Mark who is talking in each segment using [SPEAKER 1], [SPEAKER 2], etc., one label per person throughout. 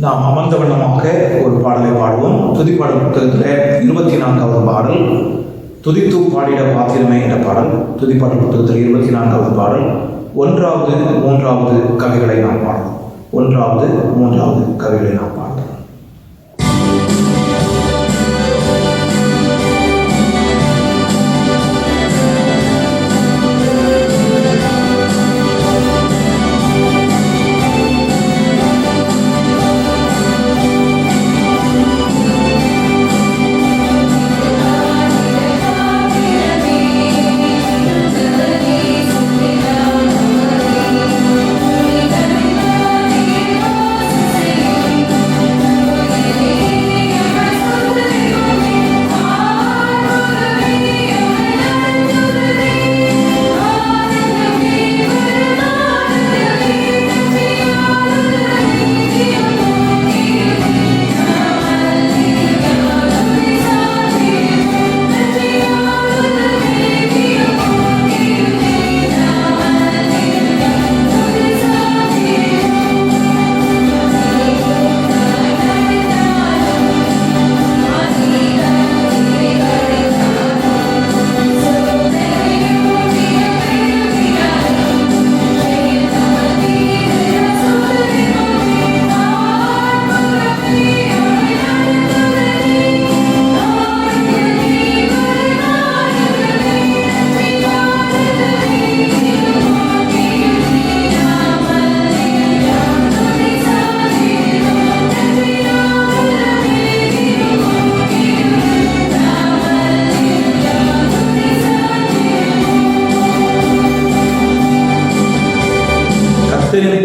[SPEAKER 1] நாம் அமர்ந்த வண்ணமாக ஒரு பாடலை பாடுவோம். துதிப்பாடல் புத்தகத்தில் 24வது பாடல், துதித்து பாடிட பாத்திரமே என்ற பாடல். துதிப்பாடல் புத்தகத்தில் 24வது பாடல் 1வது 3வது கவிகளை நாம் பாடுவோம். 1வது 3வது கவிகளை நாம் பாடுவோம்.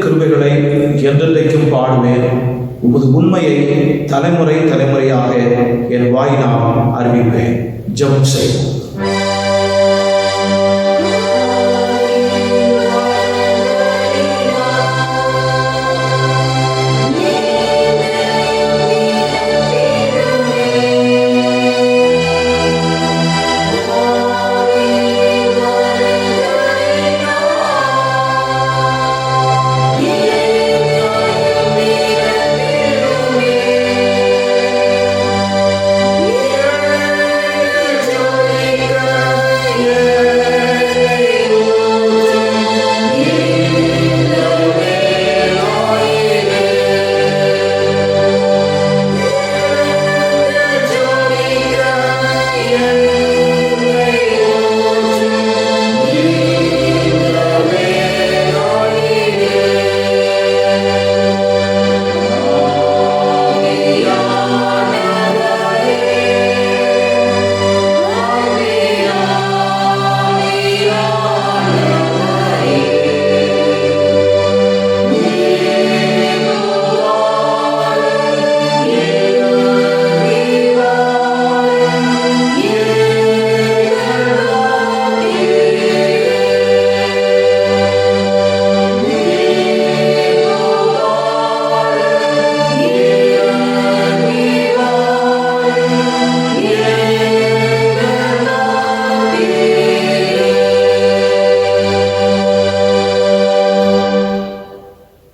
[SPEAKER 1] கிருபைகளை என்றென்றைக்கும் பாடுவேன். உமது உண்மையை தலைமுறை தலைமுறையாக என் வாயினால் அறிவிப்பேன். ஜெபம் செய்வோம்.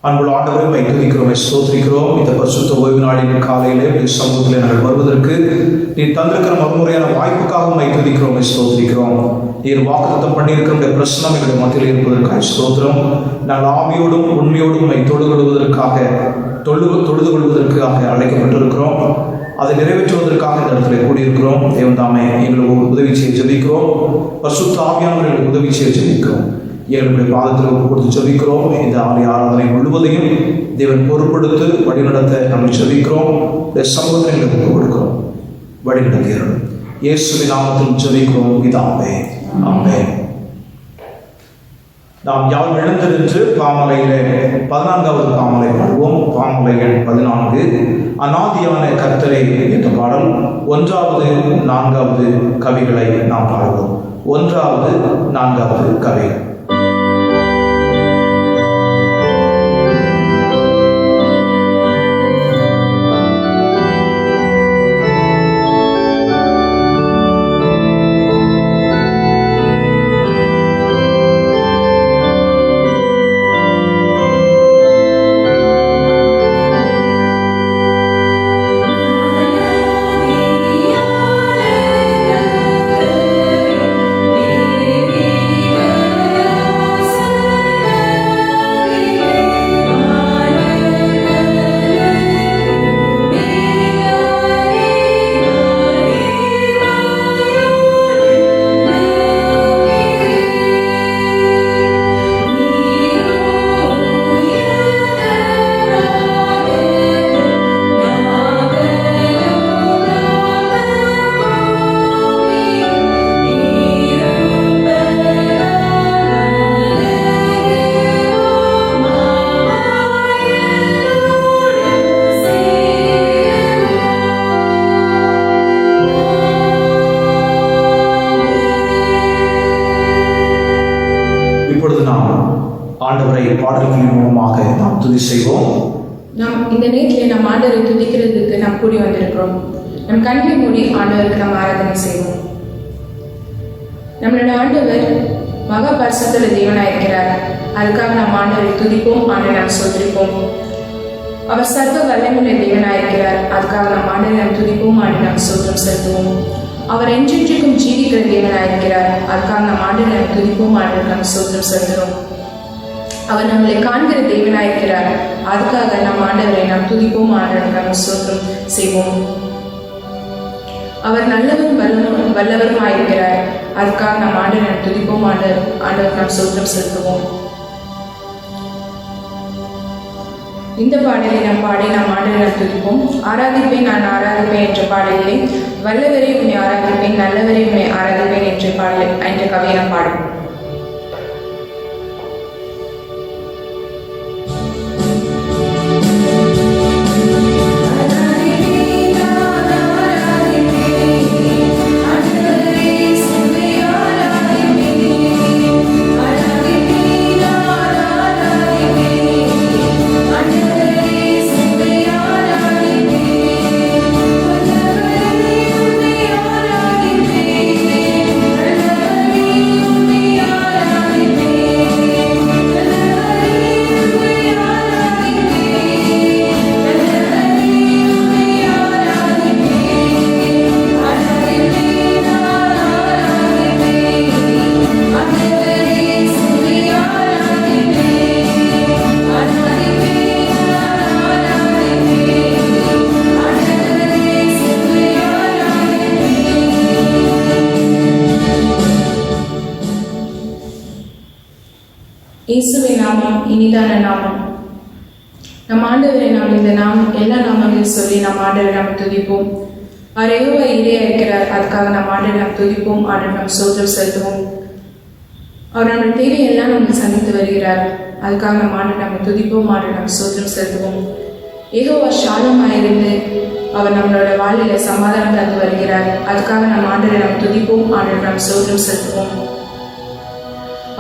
[SPEAKER 1] அன்புள்ள ஆண்டவரை துதிக்கிறோம், ஸ்தோத்திரிக்கிறோம். இந்த பரிசுத்த ஓய்வு நாளின் காலையிலே சமூகத்தில் நாங்கள் வருவதற்கு நீர் தந்திருக்கிற மறுமுறையான வாய்ப்புக்காக துதிக்கிறோம், ஸ்தோத்திரிக்கிறோம். நீர் வாக்குத்தத்தம் பண்ணியிருக்கிற பிரச்சனை எங்களுடைய மத்தியில் இருப்பதற்காக ஸ்தோத்திரம். நாங்கள் ஆவியோடும் உண்மையோடும் தொழுது கொள்வதற்காக அழைக்கப்பட்டிருக்கிறோம். அதை நிறைவேற்றுவதற்காக இந்த இடத்துல கூடியிருக்கிறோம். தேவன் தாமே எங்களுக்கு உதவி செய்ய ஜெபிக்கிறோம். பரிசுத்த ஆவியானவர் எங்களுக்கு உதவி செய்ய ஜெபிக்கிறோம். எங்களுடைய பாதத்தில் ஒப்பு கொடுத்து ஜெபிக்கிறோம். இந்த ஆலய ஆராதனை முழுவதையும் தேவன் பொறுப்படுத்து வழிநடத்த நாங்கள் ஜெபிக்கிறோம். இந்த சமூகத்தை எங்களுக்கு ஒப்பு கொடுக்கிறோம். வழிநடத்துகிறோம். இயேசுவின் நாமத்தில் ஜெபிக்கிறோம் பிதாவே, ஆமென். நாம் யாரும் எழுந்திருந்து பாமலையிலே 14வது பாமலை பாடுவோம். பாமலை எண் 14, அநாதியான கர்த்தரை என்ற பாடல். 1வது 4வது கவிகளை நாம் பாடுவோம். 1வது 4வது கவிகள். பாடல்களின் மூலமாக நாம் துதி செய்வோம்.
[SPEAKER 2] நாம் இந்த நேரத்தில் நம் ஆண்டவரை துதிக்கிறதுக்கு நாம் கூடி வந்திருக்கிறோம். நம் கண்களை மூடி ஆண்டவருக்கு நாம் ஆராதனை செய்வோம். நம்மளோட ஆண்டவர் மகா பரிசுத்த தேவனாயிருக்கிறார். அதுக்காக நாம் ஆண்டவரை துதிப்போம், ஆண்டவரை நாம் சோதரிப்போம். அவர் சர்வ வல்லமையுள்ள தேவனாயிருக்கிறார். அதுக்காக நாம் ஆண்டவரை நாம் துதிப்போம், ஆண்டவரை நாம் சோதரம் செலுத்துவோம். அவர் என்றென்றைக்கும் ஜீவிக்கிற தேவனாயிருக்கிறார். அதுக்காக நாம் ஆண்டவரை நாம் துதிப்போம், ஆண்டவரை நாம் சோதரம் செலுத்துகிறோம். அவர் நம்மளை காண்கிற தேவனாயிருக்கிறார். அதுக்காக நாம் ஆண்டவரை நாம் துதிப்போம், ஆண்டவரை நாம் சோதரம் செய்வோம். அவர் நல்லவரும் வல்லவரும் ஆயிருக்கிறார். அதுக்காக நாம் ஆண்டவரை நாம் துதிப்போம், ஆண்டவர் நாம் சோதரம் செலுத்துவோம். இந்த பாடலை நாம் பாடி நாம் ஆண்டவரை நாம் துதிப்போம். ஆராதிப்பேன் நான் ஆராதிப்பேன் என்ற பாடலிலே வல்லவரை உன்னை ஆராதிப்பேன், நல்லவரை உன்னை ஆராதிப்பேன் என்ற கவியை நாம் பாடுவோம். இயேசுவின் நாமம் இனிதான நாமம். நம் ஆண்டவரை நாம் இந்த எல்லா நாமங்களையும் சொல்லி நம் ஆண்டவரை நாம் துதிப்போம். அவர் யெகோவா ஈரேயா இருக்கிறார். அதுக்காக நம் ஆண்டவரை நாம் துதிப்போம், ஆண்டவரை நாம் சோதரம் செலுத்துவோம். அவர் நம்ம தேவையெல்லாம் நமக்கு சந்தித்து வருகிறார். அதுக்காக நம் ஆண்டவரை நாம் துதிப்போம், ஆண்டவரை நாம் சோதரம் செலுத்துவோம். யெகோவா ஷாலமாயிருந்து அவர் நம்மளோட வாழ்வில சமாதானம் தந்து வருகிறார். அதுக்காக நம் ஆண்டவரை நாம் துதிப்போம், ஆண்டவரை நாம் சோதரம் செலுத்துவோம்.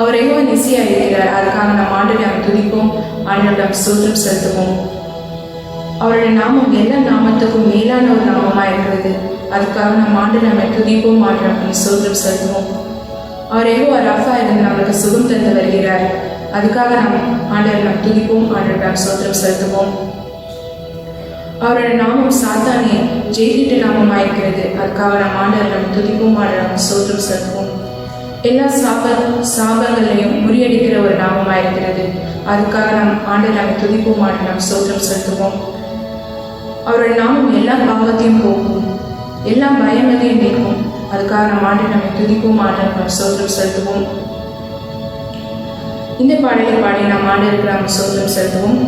[SPEAKER 2] அவர் யெகோவா நிசியா இருக்கிறார். அதுக்காக நம் ஆண்டவரை நாம் துதிப்போம், ஆண்டவரை நாம் சோதரம் செலுத்துவோம். அவருடைய நாமம் எல்லா நாமத்துக்கும் மேலான ஒரு நாமமாக இருக்கிறது. அதுக்காக நம் ஆண்டவரை நாம் துதிப்போம், ஆண்டவரை நாம் சோதரம் செலுத்துவோம். அவர் யெகோவா ரஃபா இருந்து நம்மளுக்கு சுகம் தந்து வருகிறார். அதுக்காக நம் ஆண்டவரை நாம் துதிப்போம், ஆண்டவரை நாம் சோதரம் செலுத்துவோம். அவருடைய நாமம் சாத்தானை ஜெயிக்கிட்ட நாமமாயிருக்கிறது. அதுக்காக நம் ஆண்டவரை நாம் துதிப்போம், ஆண்டவரை நாம் சோதரம் செலுத்துவோம். எல்லா சாபங்களையும் முறியடிக்கிற ஒரு நாமமாயிருக்கிறது. அதுக்காக நம் ஆண்டவரை நாம் துதிப்போம், ஆண்டவரை நாம் சோதரம் செலுத்துவோம். அவருடைய நாமம் எல்லா பாவத்தையும் போக்கும், எல்லா பயமதையும் நீக்கும். அதுக்காக நம் ஆண்டவரை நம்ம துதிப்போம், ஆண்டவரை நாம் சோதரம் செலுத்துவோம். இந்த பாடலை பாடி நாம் ஆண்டவருக்கு நாம் சோதரம் செலுத்துவோம்.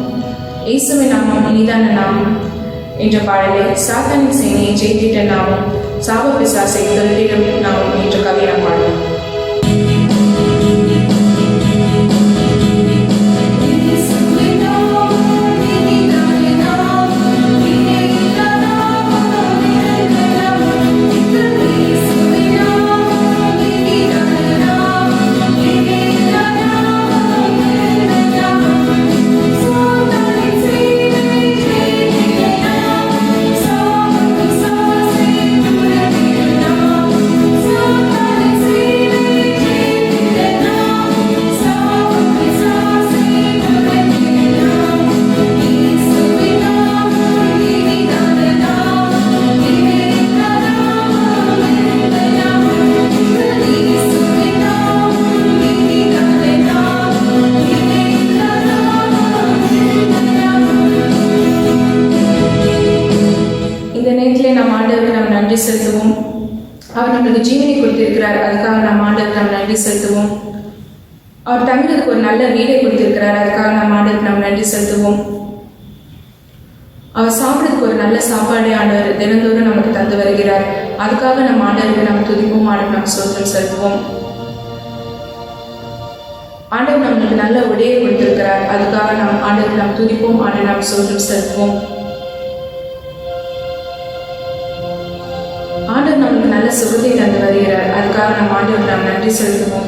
[SPEAKER 2] இயேசுவின் நாமம் இனிதான நாமம் என்ற பாடலை சாத்தானின் சேனையை ஜெயித்திட்ட நாமம், சாப பிசாசை தொல்லிடும் நாமம் என்ற கவியை நாம் பாடுவோம். செலுத்துவோம். அவர் நம்மளுக்கு ஜீவனை கொடுத்திருக்கிறார். அதுக்காக நம்ம ஆண்டவருக்கு நாம் நன்றி செலுத்துவோம். அவர் தங்குறதுக்கு ஒரு நல்ல வீடை கொடுத்திருக்கிறார். அதுக்காக நம்ம ஆண்டவருக்கு நாம் நன்றி செலுத்துவோம். அவர் சாப்பிட்றதுக்கு ஒரு நல்ல சாப்பாடு ஆண்டவர் தினந்தோறும் நமக்கு தந்து வருகிறார். அதுக்காக நம்ம ஆண்டவருக்கு நாம் துதிப்போம், ஆண்டவர் நாம் சோதரம் செலுத்துவோம். ஆண்டவர் நம்மளுக்கு நல்ல உடையை கொடுத்திருக்கிறார். அதுக்காக நாம் ஆண்டவருக்கு நாம் துதிப்போம், ஆண்டவர் நாம் சோதரம் செலுத்துவோம். ஆண்டவர் நம்மளுக்கு நல்ல சுகத்தை தந்து வருகிறார். அதுக்காக நம் ஆண்டவருக்கு நாம் நன்றி செலுத்துவோம்.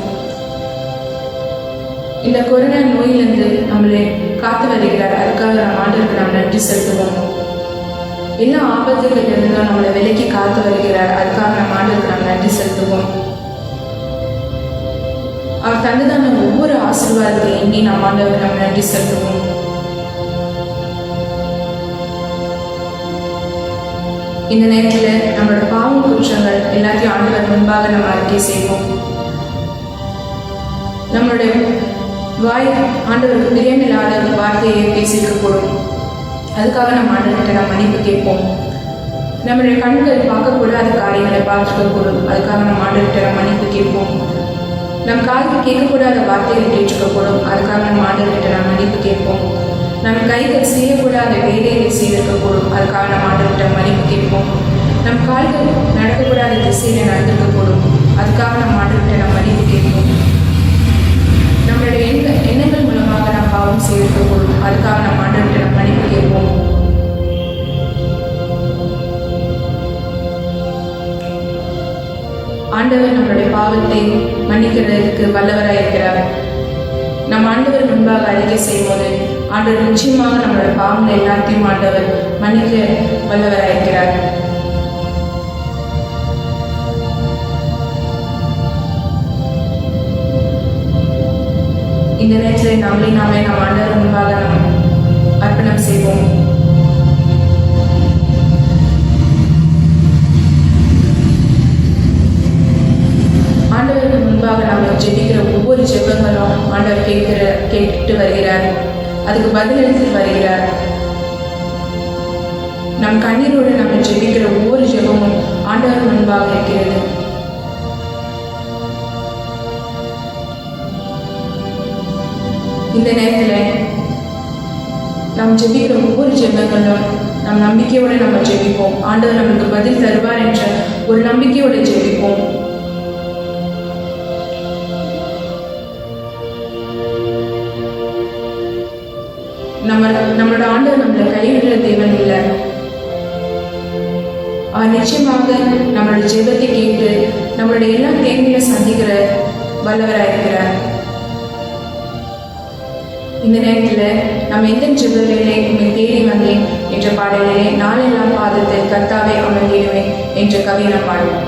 [SPEAKER 2] இந்த கொரோனா நோயிலிருந்து நம்மளை காத்து வருகிறார். அதுக்காக நம்ம ஆண்டவருக்கு நாம் நன்றி செலுத்துவோம். எல்லா ஆபத்துகள் இருந்தும் நம்மளை விலக்கி காத்து வருகிறார். அதுக்காக நம்ம ஆண்டவருக்கு நாம் நன்றி செலுத்துவோம். அவர் தந்ததான ஒவ்வொரு ஆசீர்வாதத்தை எண்ணி நம்ம ஆண்டவருக்கு நாம் நன்றி செலுத்துவோம். இந்த நேரத்தில் நம்மளோட பாவம் குற்றங்கள் எல்லாத்தையும் ஆண்டவர் முன்பாக நம்ம அறிக்கை செய்வோம். நம்மளுடைய வாய் ஆண்டவருக்கு பிரியமில்லாத வார்த்தையை பேசியிருக்கக்கூடும். அதுக்காக நம்ம ஆண்டவர்கிட்ட நம்ம மன்னிப்பு கேட்போம். நம்மளுடைய கண்கள் பார்க்கக்கூடாத காரியங்களை பார்த்துருக்கக்கூடும். அதுக்காக நம்ம ஆண்டவர்கிட்ட நம்ம மன்னிப்பு கேட்போம். நம் காதுக்கு கேட்கக்கூடாத வார்த்தைகளை கேட்டிருக்கக்கூடும். அதுக்காக நம்ம ஆண்டவர்கிட்ட நம்ம மன்னிப்பு கேட்போம். நம் கைகள் செய்யக்கூடாத வேலைகளை செய்திருக்கக்கூடும். அதுக்காக நம்ம ஆண்டவர்கிட்ட மன்னிப்பு கேட்போம். நம் கால்கள் நடக்கக்கூடாத திசையில நடந்திருக்கக்கூடும். அதுக்காக நம்ம ஆண்டவர்கிட்ட நம்ம மன்னிப்பு கேட்போம். நம்மளுடைய எண்ணங்கள் மூலமாக நாம் பாவம் செய்திருக்கக்கூடும். அதுக்காக நம்ம ஆண்டவர்கிட்ட நம்ம மன்னிப்பு கேட்போம். ஆண்டவர் நம்மளுடைய பாவத்தை மன்னிக்கிறதுக்கு வல்லவராக இருக்கிறார். நம் ஆண்டவர் முன்பாக அறிக்கை செய்யும் போது ஆண்டவர் நிச்சயமாக நம்மளோட பாவங்களை எல்லாத்தையும் ஆண்டவர் மன்னிக்க வல்லவராக இருக்கிறார். இந்த நேரத்தில் நாமே நம் ஆண்டவர் முன்பாக அர்ப்பணம் செய்வோம். ஆண்டவருக்கு முன்பாக நாம் ஜெபிக்கிற ஒவ்வொரு ஜெபங்களும் ஆண்டவர் கேட்டு வருகிறார். அதுக்கு பதிலளித்து வருகிறார். நம் கண்ணீரோடு நம்ம ஜெபிக்கிற ஒவ்வொரு ஜெபமும் ஆண்டவர் முன்பாக இருக்கிறது. இந்த நேரத்தில் நாம் ஜெபிக்கிற ஒவ்வொரு ஜெபங்களும் நம் நம்பிக்கையோடு நம்ம ஜெபிப்போம். ஆண்டவர் நமக்கு பதில் தருவார் என்ற ஒரு நம்பிக்கையோடு ஜெபிப்போம். நம்மளோட ஆண்டவர் நம்மளை கைவிடுற தேவன் இல்லை. அவர் நிச்சயமாக நம்மளோட ஜெபத்தை கேட்டு நம்மளுடைய எல்லா தேவைகளை சந்திக்கிற வல்லவராக இருக்கிறார். இந்த நேரத்தில் நம்ம எந்த ஜெபத்திலே உண்மை தேடி வந்தேன் என்ற பாடலிலே நாளெல்லாம் பாதத்தில் கர்த்தாவே அமர்ந்திடுவேன் என்ற கவியை நாம் பாடுவோம்.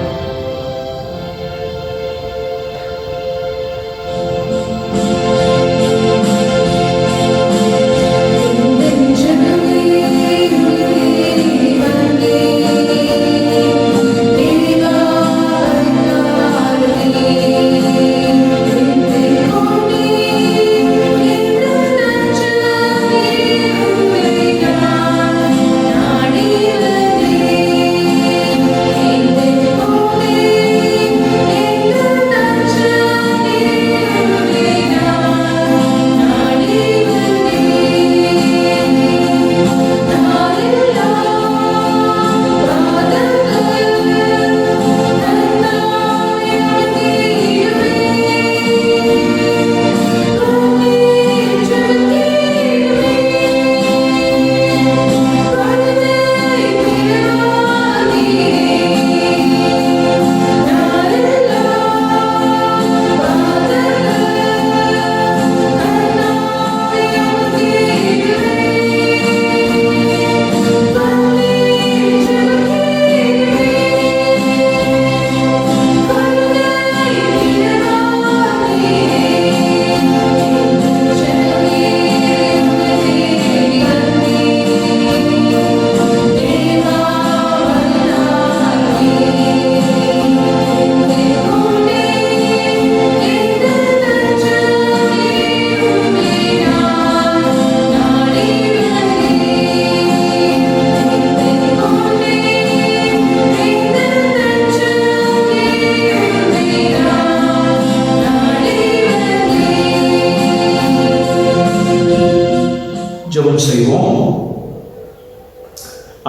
[SPEAKER 1] ஜெபம் செய்வோம்.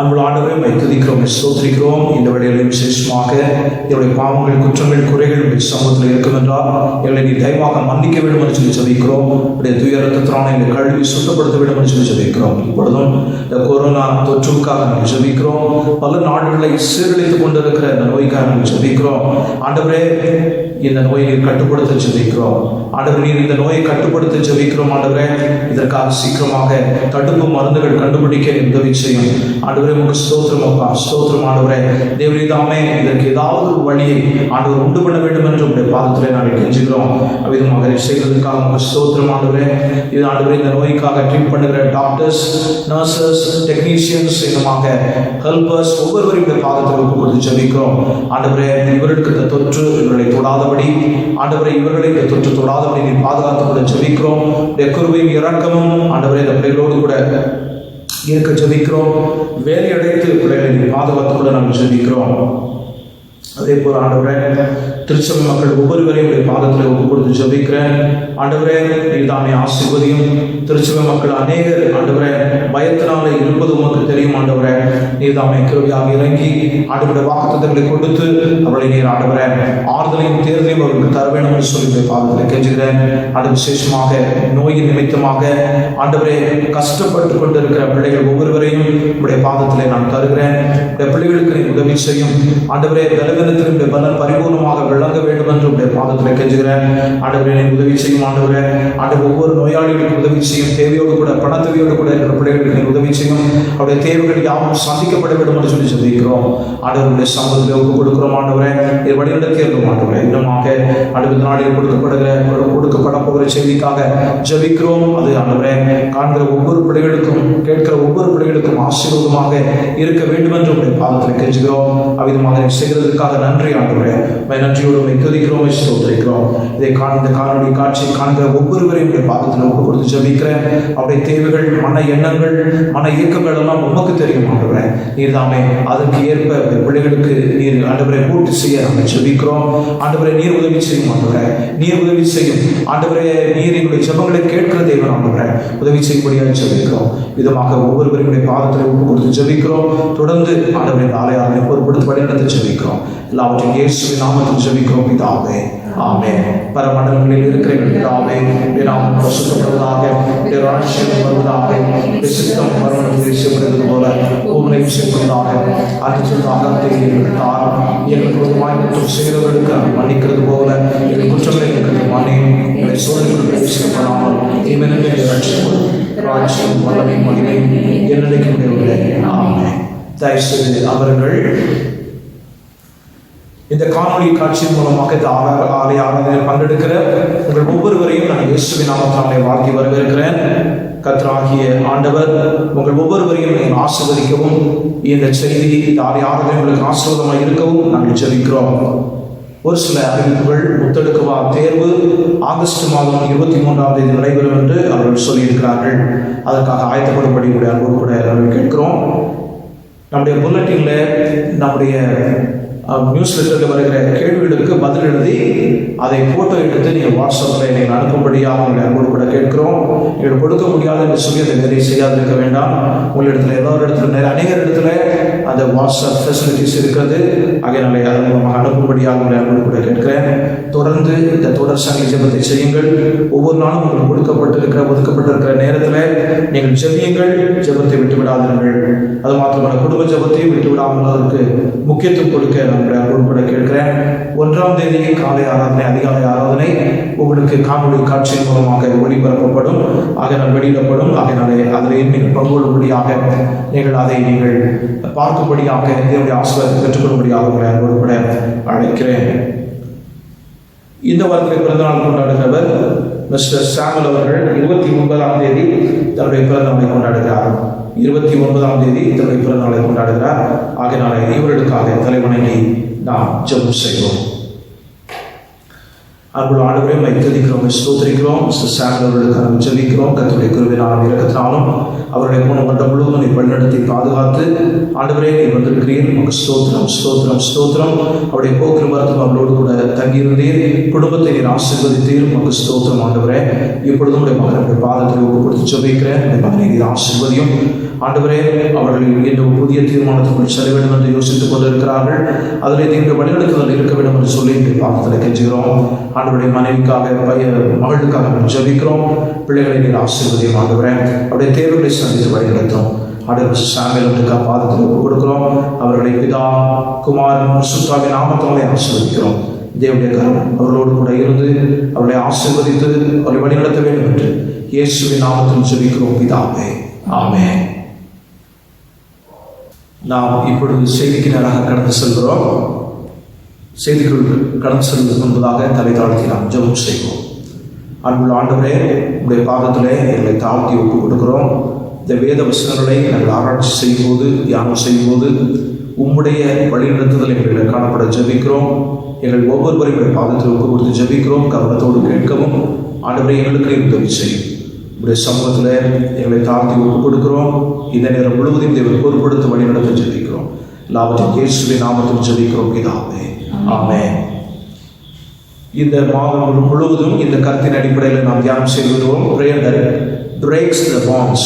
[SPEAKER 1] அன்புள்ள ஆண்டவரை உம்மை துதிக்கிறோம், ஸ்தோத்திரிக்கிறோம். இந்த வேளையிலும் விசேஷமாக என்னுடைய பாவங்கள், குற்றங்கள், குறைகள் உடைய சமூகத்தில் இருக்கும் என்றால் எங்களை நீ தயவாக மன்னிக்க வேண்டும் என்று சொல்லி ஜெபிக்கிறோம். உடைய துய ரத்தத்தினால எங்களை கழுவி சுத்தப்படுத்த வேண்டும் என்று சொல்லி ஜெபிக்கிறோம். இப்பொழுதும் இந்த கொரோனா தொற்றுக்காக நாங்கள் ஜெபிக்கிறோம். பல நாடுகளை சீரழித்துக் கொண்டிருக்கிற இந்த நோய்க்காக நாங்கள் ஜெபிக்கிறோம். ஆண்டவரே, இந்த நோயை நீர் கட்டுப்படுத்த ஜெபிக்கிறோம் ஆண்டவரே. நீர் இந்த நோயை கட்டுப்படுத்த ஜெபிக்கிறோம் ஆண்டவரே. இதற்காக சீக்கிரமாக தடுப்பு மருந்துகள் கண்டுபிடிக்க உதவி செய்யும் ஆண்டவரே. உங்களுக்கு ஸ்தோத்திரம் அப்பா, ஸ்தோத்திரம் ஆண்டவரே. தேவரே தாமே இதற்கு ஏதாவது ஒரு வழியை ஆண்டவர் உண்டு பண்ண வேண்டும் என்று உங்களுடைய பாதத்தில் நாங்கள் கெஞ்சுகிறோம். அவ்விதமாக செய்கிறதுக்காக உங்களுக்கு ஸ்தோத்திரம் ஆண்டவரே. இது ஆண்டவரே இந்த நோய்க்காக ட்ரீட் பண்ணுகிற டாக்டர்ஸ், நர்சஸ், டெக்னீஷியன்ஸ், இன்னமாக ஹெல்பர்ஸ் ஒவ்வொருவரையும் பாதத்தில் ஒப்பு கொடுத்து ஜெபிக்கிறோம் ஆண்டவரே. இவர்களுக்கு இந்த தொற்று இவர்களை தொடாதபடி ஆண்டவரே, இவர்களை இந்த தொற்று தொடாதபடி நீ பாதுகாத்து கூட ஜெபிக்கிறோம். கிருபையும் இரக்கமும் ஆண்டவரே இந்த பிள்ளைகளோடு கூட இருக்க ஜெபிக்கிறோம். வேலை அடைத்து பிள்ளைகளை நீ பாதுகாத்து கூட நாங்கள் ஜெபிக்கிறோம். அதே போல ஆண்டவரே, திருச்சபை மக்கள் ஒவ்வொருவரையும் பாதத்தில் ஒப்பு கொடுத்து ஜெபிக்கிறேன் ஆண்டவரே. நீதானே ஆசீர்வதியும். திருச்சபை மக்கள் அநேகர் ஆண்டவரே பயத்தினாலே இருப்பது உமக்கு தெரியும் ஆண்டவரே. நீதாமே கிருபையாக இறங்கி ஆண்டவருடைய வாக்குத்தத்தங்களை கொடுத்து அவர்களை நீர் ஆண்டவரே ஆறுதலையும் தேர்தலையும் அவர்களுக்கு தர வேண்டும் என்று சொல்லி பாதத்தில் கெஞ்சுகிறேன். அது விசேஷமாக நோயின் நிமித்தமாக ஆண்டவரே கஷ்டப்பட்டு கொண்டிருக்கிற பிள்ளைகள் ஒவ்வொருவரையும் உடைய பாதத்திலே நான் தருகிறேன். இந்த பிள்ளைகளுக்கு நீ உதவி செய்யும் ஆண்டவரே. பலவீனத்தினுடைய பலன் பரிபூர்ணமாக விளங்க வேண்டும் என்று உடைய பாதத்தில் கெஞ்சுகிறேன் ஆண்டவரே. நீ உதவி செய்யும் ஆண்டவரே. ஆண்டவர் ஒவ்வொரு நோயாளிகளுக்கும் உதவி செய்யும். தேவையோடு கூட பண தேவையோடு கூட இருக்கிற பிள்ளைகளுக்கு நீ உதவி செய்யும். அவருடைய தேவைகள் யாவும் சந்திக்கப்பட வேண்டும் என்று சொல்லி ஜெபிக்கிறோம் ஆண்டவருடைய சம்பளத்தில் ஒப்பு கொடுக்கிறோம் ஆண்டவரே. இது வழிநடத்தி இருக்கும் ஆண்டவரே. இன்னமாக அடுத்த நாளில் கொடுக்கப்பட போகிற செய்திக்காக ஜெபிக்கிறோம். அது ஆண்டவரே காண்கிற ஒவ்வொரு பிள்ளைகளுக்கும் கேட்கிற ஒவ்வொரு பிள்ளைகளுக்கும் ஆசீர்வாதமாக இருக்க வேண்டும் என்று உடைய பாதத்தில் கெஞ்சுகிறோம். அவ்விதமாக செய்கிறதுக்காக நன்றி ஆண்டவரே. நன்றியோடு துதிக்கிறோம், ஸ்தோத்திரிக்கிறோம். இதை இந்த காணொலி காட்சி காண்கிற ஒவ்வொருவரையும் பாதத்தில் ஒப்பு கொடுத்து ஜெபிக்கிறேன். அவருடைய தேவைகள், மன எண்ணங்கள், மன இயக்கங்கள் எல்லாம் உமக்கு தெரியும் ஆண்டவரே. நீர் தாமே அதற்கு ஏற்ப பிள்ளைகளுக்கு நீர் ஆண்டவரை பூர்த்தி செய்ய நாங்கள் ஜெபிக்கிறோம் ஆண்டவரை. நீர் உதவி செய்யும் ஆண்டவரே. நீர் உதவி செய்யும் ஆண்டவரே. நீர் எங்களுடைய ஜெபங்களை கேட்கிற தேவன் ஆண்டவரே. உதவி செய்யும்படியாக ஜெபிக்கிறோம். விதமாக ஒவ்வொருவருடைய பாதத்தில் ஒப்பு கொடுத்து ஜெபிக்கிறோம். தொடர்ந்து ஆண்டவரை ஆலயங்களை பொறுப்படுத்தி வழிநடத்தி ஜெபிக்கிறோம். எல்லாவற்றையும் இயேசுவின் நாமத்தில் ஜெபிக்கிறோம் பிதாவே, ஆமென். பரமண்டலங்களில் இருக்கிற பிதாவே, நாமம் பரிசுத்தப்படுவதாக, ராஜ்யம் வருவதாக, சித்தம் பரமண்டலத்தில் செய்யப்படுவது போல பூமியில் செய்யப்படுவதாக. அடுத்ததாக தெரிவித்தார் எங்களுக்கு ஒரு மாநிலத்தில் செய்கிறவர்களுக்கு மன்னிக்கிறது போல எங்கள் குற்றங்களை எங்களுக்கு மன்னியும். எங்களை சோதனைகள் பிரவேசிக்கப்படாமல் இவனுக்கு ரட்சிக்கும் ராஜ்யம் வல்லமை மகிமையும் என்னைக்கு முடியவில்லை. ஆமென். தயவுசெய்து அவர்கள் இந்த காணொலி காட்சியின் மூலமாக இந்த ஆலய ஆராதனையில் பங்கெடுக்கிற உங்கள் ஒவ்வொருவரையும் நான் இயேசுவின் நாமத்தினாலே வாழ்த்தி வரவேற்கிறேன். கர்த்தராகிய ஆண்டவர் உங்கள் ஒவ்வொருவரையும் நீங்கள் ஆசீர்வதிக்கவும், இந்த செய்தி இந்த ஆலய ஆராதனை உங்களுக்கு ஆசீர்வாதமாக இருக்கவும் நாங்கள் ஜெபிக்கிறோம். ஒரு சில அறிவிப்புகள். முத்தெடுக்கவா தேர்வு ஆகஸ்ட் மாதம் 23ஆம் தேதி நடைபெறும் என்று அவர்கள் சொல்லியிருக்கிறார்கள். அதற்காக ஆயத்தப்படும்படி உடைய அன்போடு கூட நாங்கள் கேட்கிறோம். நம்முடைய புல்லட்டின்ல நம்முடைய நியூஸ் லெட்டரில் வருகிற கேள்விகளுக்கு பதில் எழுதி அதை ஃபோட்டோ எடுத்து நீங்கள் வாட்ஸ்அப்பில் நீங்கள் அனுப்பும்படியாக உங்களை அன்போடு கூட கேட்கிறோம். நீங்கள் கொடுக்க முடியாது என்று சொல்லி அதை வேலை செய்யாதிருக்க வேண்டாம். உங்களிடத்தில் ஏதோ ஒரு இடத்துல அநேகர் இடத்துல அந்த வாட்ஸ்அப் ஃபெசிலிட்டிஸ் இருக்கிறது. ஆகையினாலே அதன் மூலமாக அனுப்பும்படியாக உங்களை அன்போடு கூட கேட்கிறேன். தொடர்ந்து இந்த தொடர் சங்கி ஜெபத்தை செய்யுங்கள். ஒவ்வொரு நாளும் உங்களுக்கு ஒதுக்கப்பட்டிருக்கிற நேரத்தில் நீங்கள் ஜெபியுங்கள். ஜெபத்தை விட்டுவிடாதீர்கள். அது மாத்திரமல்ல, குடும்ப ஜெபத்தையும் விட்டுவிடாமல் அதற்கு முக்கியத்துவம் கொடுக்க உட்பட கேட்கிறேன். 1ஆம் தேதி காலை ஆராதனை, அதிகாலை ஆராதனை உங்களுக்கு காணொலி காட்சியின் மூலமாக ஒளிபரப்பப்படும். ஆகையினால் வெளியிடப்படும். ஆகையினாலே அதில் நீங்கள் பங்குபடியாக அதை நீங்கள் பார்க்கும்படியாக இதனுடைய ஆசீர்வாதத்தை பெற்றுக்கொள்ளும்படியாக உங்களை அன்போடு கூட அழைக்கிறேன். இந்த வாரத்தில் பிறந்தநாள் கொண்டாடுகிறவர் மிஸ்டர் சாமுல் அவர்கள் 29ஆம் தேதி தன்னுடைய பிறந்தநாளை கொண்டாடுகிறார். 29ஆம் தேதி தன்னுடைய பிறந்தநாளை கொண்டாடுகிறார். ஆகையினாலே இவர்களுக்காக தலைவணங்கி நாம் ஜெபம் செய்வோம். அன்புள்ள ஆண்டவரே, உம்மை துதிக்கிறோம், ஸ்தோத்திரிக்கிறோம். சாமுல் அவர்களுக்கு நாம் ஜெபிக்கிறோம். கர்த்தருடைய கிருபையினாலும் இரக்கத்தினாலும் அவருடைய மண்டம் முழுவதும் நீ வழிநடத்தி பாதுகாத்து ஆண்டவரே நீர் வந்திருக்கிறீர். உமக்கு ஸ்தோத்திரம், ஸ்தோத்திரம், ஸ்தோத்திரம். அவருடைய போக்கு மருத்துவம் அவளோடு கூட தங்கியிருந்தீர். குடும்பத்தை நீர் ஆசீர்வதித்தீர். உமக்கு ஸ்தோத்திரம் ஆண்டவரே. இப்பொழுதும் உடைய மகனுடைய பாதத்தில் ஒப்பு கொடுத்து ஜெபிக்கிறேன். உடைய மகனை நீர் ஆசீர்வதியும் ஆண்டவரே. அவர்கள் இந்த புதிய தீர்மானத்துக்குள் செல்ல வேண்டும் என்று யோசித்துக் கொண்டிருக்கிறார்கள். அதில் நீங்கள் வழிநடத்துதல் இருக்க வேண்டும் என்று சொல்லி பாதத்தில் கெஞ்சுகிறோம். ஆண்டவருடைய மனைவிக்காக, மகளுக்காக ஜெபிக்கிறோம். பிள்ளைகளை நீர் ஆசீர்வதியும் ஆண்டவரே. அவருடைய தேவைகளை சந்தித்து வழிநடத்தும். ஆண்டவர் சாமுவேலுக்கு பாதத்தில் கொடுக்கிறோம். அவர்களை பிதா, குமார், பரிசுத்தாவின் நாமத்தாலே ஆசீர்வதிக்கிறோம். தேவனுடைய கரம் அவர்களோடு கூட இருந்து அவர்களை ஆசீர்வதித்து அவர்களை வழிநடத்த வேண்டும் என்று இயேசுவின் நாமத்தில் ஜெபிக்கிறோம் பிதாவே, ஆமென். நாம் இப்பொழுது செய்திக்கு நேராக கடந்து செல்கிறோம். செய்திக்குள் கடந்து செல்வதற்கு முன்பதாக தலை தாழ்த்தி நாம் ஜெபம் செய்வோம். அன்புள்ள ஆண்டவரே, உங்களுடைய பாதத்திலே எங்களை தாழ்த்தி ஒப்புக் கொடுக்கிறோம். இந்த வேத வசனங்களை நாங்கள் ஆராய்ச்சி செய்யும்போது, தியானம் செய்யும்போது உம்முடைய வழிநடத்துதல் எங்களை காணப்பட ஜெபிக்கிறோம். எங்கள் ஒவ்வொருவரையும் பாதத்தில் ஒப்புக் கொடுத்து ஜெபிக்கிறோம். கவனத்தோடு கேட்கவும் ஆண்டவரை எங்களுக்கு உதவி செய்யும். உங்களுடைய சமூகத்தில் எங்களை தாழ்த்தி ஒப்புக் கொடுக்கிறோம். இந்த நேரம் முழுவதும் தேவன் பொறுப்படுத்த வழிநடத்த ஜெபிக்கிறோம். எல்லாவற்றையும் இயேசுவின் நாமத்தில் ஜெபிக்கிறோம் பிதாவே, ஆமென். இந்த மாதம் முழுவதும் இந்த கருத்தின் அடிப்படையில் நாம் தியானம் செய்து வருவோம். Prayer that breaks the bonds,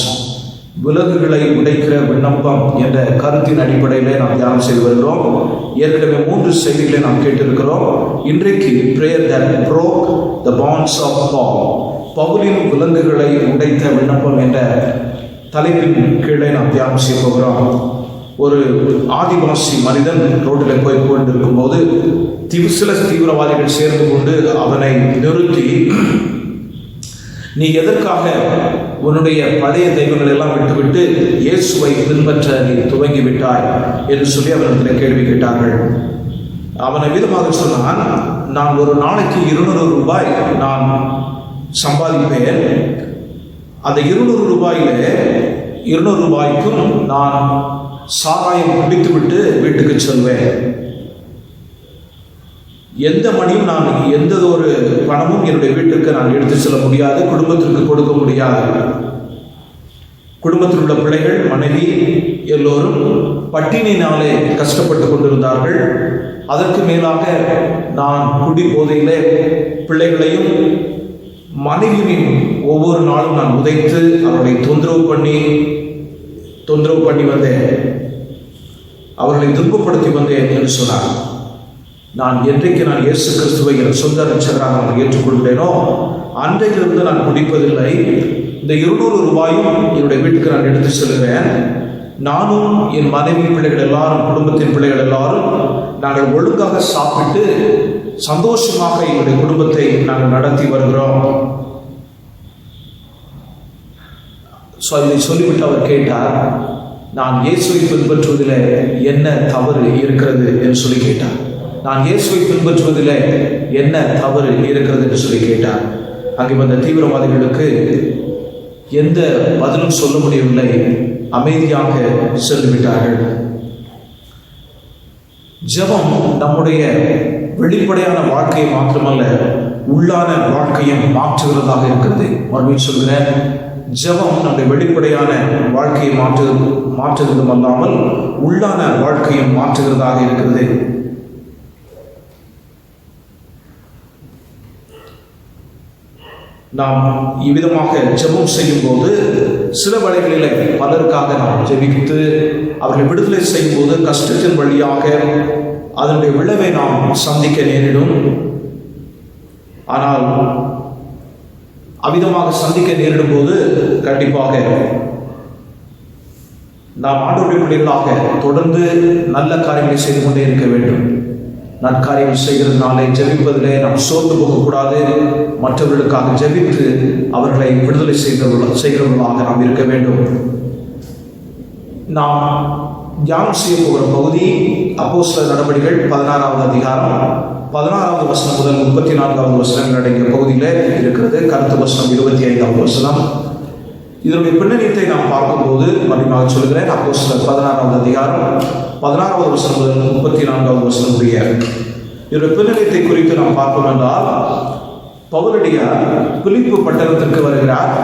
[SPEAKER 1] விலங்குகளை உடைக்கிற விண்ணப்பம் என்ற கருத்தின் அடிப்படையிலே நாம் தியானம் செய்து வருகிறோம். ஏற்கனவே 3 செய்திகளை நாம் கேட்டிருக்கிறோம். இன்றைக்கு Prayer that broke the bonds of Paul, பவுலின் விலங்குகளை உடைத்த விண்ணப்பம் என்ற தலைப்பின் கீழே நாம் தியானம் செய்ய போகிறோம். ஒரு ஆதிவாசி மனிதன் ரோட்டில் போய் கொண்டிருக்கும் போது சில தீவிரவாதிகள் சேர்ந்து கொண்டு அவனை நிறுத்தி, நீ எதற்காக உன்னுடைய பழைய தெய்வங்கள் எல்லாம் விட்டுவிட்டு இயேசுவை பின்பற்ற நீ துவங்கி விட்டாய் என்று சொல்லி அவனிடத்தில் கேள்வி கேட்டார்கள். அவனை விதமாக சொன்னான், நான் ஒரு நாளைக்கு 200 ரூபாய் நான் சம்பாதிப்பேன். அந்த 200 ரூபாயிலே 200 ரூபாய்க்கும் நான் சாராயம் குடித்துவிட்டு வீட்டுக்கு செல்வேன். எந்த மணியும் நான் எந்த ஒரு பணமும் என்னுடைய வீட்டுக்கு நான் எடுத்து செல்ல முடியாது, குடும்பத்திற்கு கொடுக்க முடியாது. குடும்பத்தில் உள்ள பிள்ளைகள், மனைவி எல்லோரும் பட்டினியினாலே கஷ்டப்பட்டு கொண்டிருந்தார்கள். அதற்கு மேலாக நான் குடி போதையிலே பிள்ளைகளையும் மனைவியின் ஒவ்வொரு நாளும் நான் உதைத்து அவர்களை தொந்தரவு பண்ணி வந்தேன், அவர்களை துன்பப்படுத்தி வந்தேன் என்று சொன்னார். நான் என்றைக்கு நான் இயேசு கிறிஸ்துவை என் சொந்த ரட்சகராக நான் ஏற்றுக்கொண்டேனோ அன்றையிலிருந்து நான் குடிப்பதில்லை. இந்த 200 ரூபாயும் என்னுடைய வீட்டுக்கு நான் எடுத்து செல்கிறேன். நானும் என் மனைவி பிள்ளைகள் எல்லாரும், குடும்பத்தின் பிள்ளைகள் எல்லாரும் நாங்கள் ஒழுங்காக சாப்பிட்டு சந்தோஷமாக எங்களுடைய குடும்பத்தை நாங்கள் நடத்தி வருகிறோம். இதை சொல்லிவிட்டு அவர் கேட்டார், நான் இயேசுவை பின்பற்றுவதில் என்ன தவறு இருக்கிறது என்று சொல்லி கேட்டார். நான் இயேசுவை பின்பற்றுவதில் என்ன தவறு இருக்கிறது என்று சொல்லி கேட்டார். அங்கே வந்த தீவிரவாதிகளுக்கு எந்த பதிலும் சொல்ல முடியவில்லை, அமைதியாக சென்று விட்டார்கள். ஜெபம் நம்முடைய வெளிப்படையான வாழ்க்கையை மாத்திரமல்ல, உள்ளான வாழ்க்கையை மாற்றுகிறதாக இருக்கிறது. மறுபடியும் சொல்கிறேன், ஜெபம் நம்முடைய வெளிப்படையான வாழ்க்கையை மாற்றுகிறதும் அல்லாமல் உள்ளான வாழ்க்கையை மாற்றுகிறதாக இருக்கிறது. நாம் இவ்விதமாக ஜெபம் செய்யும் போது சில வேளைகளில் பலருக்காக நாம் ஜெபித்து அவர்களை விடுதலை செய்யும் போது கஷ்டத்தின் வழியாக அதனுடைய விளைவை நாம் சந்திக்க நேரிடும். ஆனால் அவ்விதமாக சந்திக்க நேரிடும் போது கண்டிப்பாக நாம் ஆண்டவருடைய பிள்ளைகளாக தொடர்ந்து நல்ல காரியங்களை செய்து கொண்டே இருக்க வேண்டும். நற்காரியங்கள் செய்கிறதுனாலே, ஜெபிப்பதிலே நாம் சோர்ந்து போகக்கூடாது. மற்றவர்களுக்காக ஜெபித்து அவர்களை விடுதலை செய்கிறவர்களாக நாம் இருக்க வேண்டும். நாம் தியானம் செய்ய போகிற பகுதி அப்போஸ்தலர் நடவடிக்கைகள் 16வது அதிகாரம் 16வது வசனம் முதல் 34வது வசனங்கள் அடங்கிய பகுதியில் இருக்கிறது. கருத்து வசனம் 25வது வசனம். இதனுடைய பின்னணியத்தை நாம் பார்க்கும்போது மறுபடியும் சொல்கிறேன். அப்போஸ்தலர் 16வது அதிகாரம் 16வது வசனம் முதல் 34வது வசனம் உடைய இதனுடைய பின்னணியத்தை குறித்து நாம் பார்ப்போம் என்றால், பவுலடியார் பிலிப்பு பட்டணத்திற்கு வருகிறார்.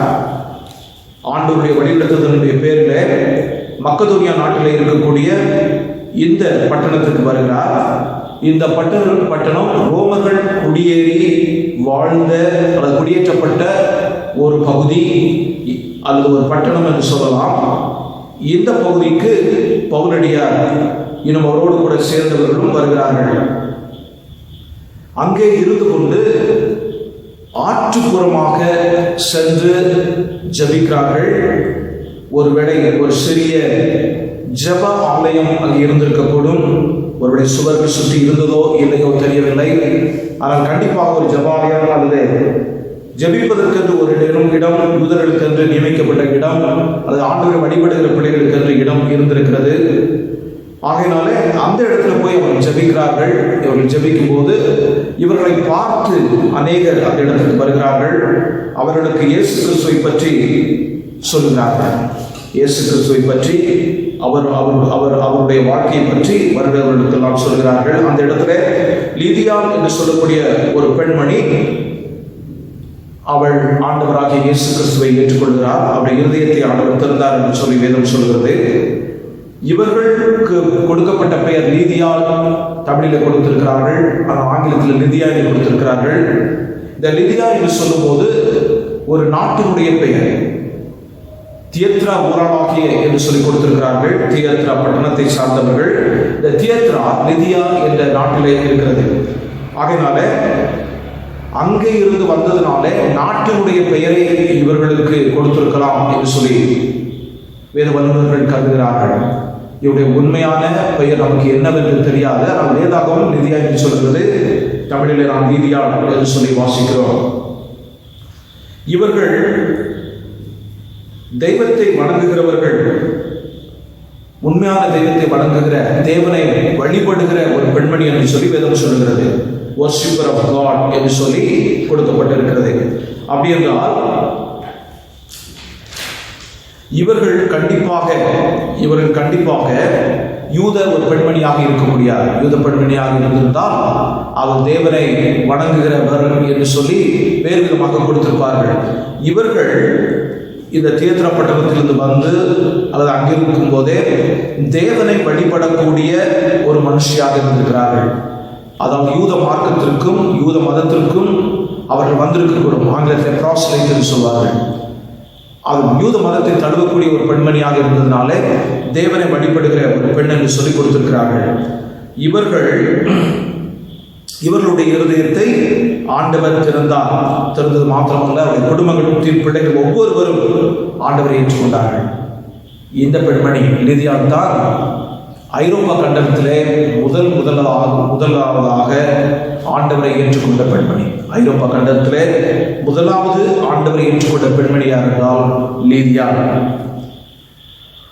[SPEAKER 1] ஆண்டவருடைய வழிநடத்துதலுடைய பேரில் மக்கதோனியா நாட்டில் இருக்கக்கூடிய இந்த பட்டணத்துக்கு வருகிறார். இந்த பட்டணம் ரோமர்கள் குடியேறி வாழ்ந்த அல்லது குடியேற்றப்பட்ட ஒரு பகுதி அல்லது ஒரு பட்டணம் என்று சொல்லலாம். இந்த பகுதிக்கு பவுலடியார் இன்னும் அவரோடு கூட சேர்ந்தவர்களும் வருகிறார்கள். அங்கே இருந்து கொண்டு ஆற்றுப்புறமாக சென்று ஜபிக்கிறார்கள். ஒருவேளை ஒரு சிறிய ஜெப ஆலயம் அங்கே இருந்திருக்கக்கூடும். ஒருவருடைய சுவர்கள் சுற்றி இருந்ததோ இல்லையோ தெரியவில்லை. ஆனால் கண்டிப்பாக ஒரு ஜெபாலயம் அல்லது ஜெபிப்பதற்கென்று ஒரு இடம், யூதர்களுக்கென்று நியமிக்கப்பட்ட இடம், அல்லது ஆண்டவரை வழிபடுகிற பிள்ளைகளுக்கென்று இடம் இருந்திருக்கிறது. ஆகையினாலே அந்த இடத்துல போய் அவர்கள் ஜெபிக்கிறார்கள். இவர்கள் ஜெபிக்கும் போது இவர்களை பார்த்து அநேகர் அந்த இடத்துக்கு வருகிறார்கள். அவர்களுக்கு இயேசு கிறிஸ்துவை பற்றி சொல்கிறார்கள். இயேசு கிறிஸ்துவை பற்றி அவருடைய வாழ்க்கையை பற்றி வருகிறவர்களுக்கு எல்லாம் சொல்கிறார்கள். அந்த இடத்துல லீதியா என்று சொல்லக்கூடிய ஒரு பெண்மணி, அவள் ஆண்டவராகிய இயேசு கிறிஸ்துவை ஏற்றுக்கொள்கிறார். அவருடைய இருதயத்தை ஆண்டவர் திறந்தார் என்று சொல்லி வேதம் சொல்கிறது. இவர்களுக்கு கொடுக்கப்பட்ட பெயர் லீதியால் தமிழில் கொடுத்திருக்கிறார்கள், ஆனால் ஆங்கிலத்தில் லிதியா என்று கொடுத்திருக்கிறார்கள். இந்த லிதியா என்று சொல்லும்போது ஒரு நாட்டினுடைய பெயர். தியத்ரா ஊராளாகிய என்று சொல்லி கொடுத்திருக்கிறார்கள். தியத்ரா பட்டணத்தை சார்ந்தவர்கள். இந்த தியத்ரா லிதியா என்ற நாட்டிலே இருக்கிறது. ஆகையினால அங்கே இருந்து வந்ததுனாலே நாட்டினுடைய பெயரை இவர்களுக்கு கொடுத்திருக்கலாம் என்று சொல்லி வேத வல்லுநர்கள் கருதுகிறார்கள். இவருடைய உண்மையான பெயர் நமக்கு என்னவென்று தெரியாது. ஆனால் வேதாகமம் லிதியா என்று சொல்கிறது. தமிழிலே நாம் லீதியா என்று சொல்லி வாசிக்கிறோம். இவர்கள் தெய்வத்தை வணங்குகிறவர்கள், உண்மையான தெய்வத்தை வணங்குகிற, தேவனை வழிபடுகிற ஒரு பெண்மணி என்று சொல்லி வேதம் சொல்லுகிறது. வர்ஷிப்பர் ஆஃப் காட் என்று சொல்லி கொடுக்கப்பட்டிருக்கிறது. அப்படி என்றால் இவர்கள் கண்டிப்பாக யூத ஒரு பெண்மணியாக இருக்க முடியாது. யூத பெண்மணியாக இருந்திருந்தால் அவர் தேவனை வணங்குகிறவர் என்று சொல்லி வேறு விதமாக கொடுத்திருப்பார்கள். இவர்கள் இந்த தியத்ரா பட்டணத்திலிருந்து வந்து அல்லது அங்கிருக்கும் போதே தேவனை வழிபடக்கூடிய ஒரு மனுஷியாக இருந்திருக்கிறார்கள். அதாவது யூத மார்க்கத்திற்கும் யூத மதத்திற்கும் அவர்கள் வந்திருக்கக்கூடும். ஆங்கிலத்தில் ப்ராஸ்லைட் என்று சொல்வார்கள். அது யூத மதத்தை தழுவக்கூடிய ஒரு பெண்மணியாக இருந்ததுனாலே தேவனை வழிபடுகிற ஒரு பெண் என்று சொல்லிக் கொடுத்திருக்கிறார்கள். இவர்களுடைய இருதயத்தை ஆண்டவர் திறந்தது மாத்திரமல்ல, அவருடைய குடும்பங்கள், பிள்ளைகள் ஒவ்வொருவரும் ஆண்டவரை ஏற்றுக்கொண்டார்கள். இந்த பெண்மணி லீதியா தான் ஐரோப்பா கண்டத்திலே முதலாவதாக ஆண்டவரை ஏற்றுக்கொண்ட பெண்மணி. ஐரோப்பா கண்டத்திலே முதலாவது ஆண்டவரை ஏற்றுக்கொண்ட பெண்மணியாக இருந்தால் லீதியா.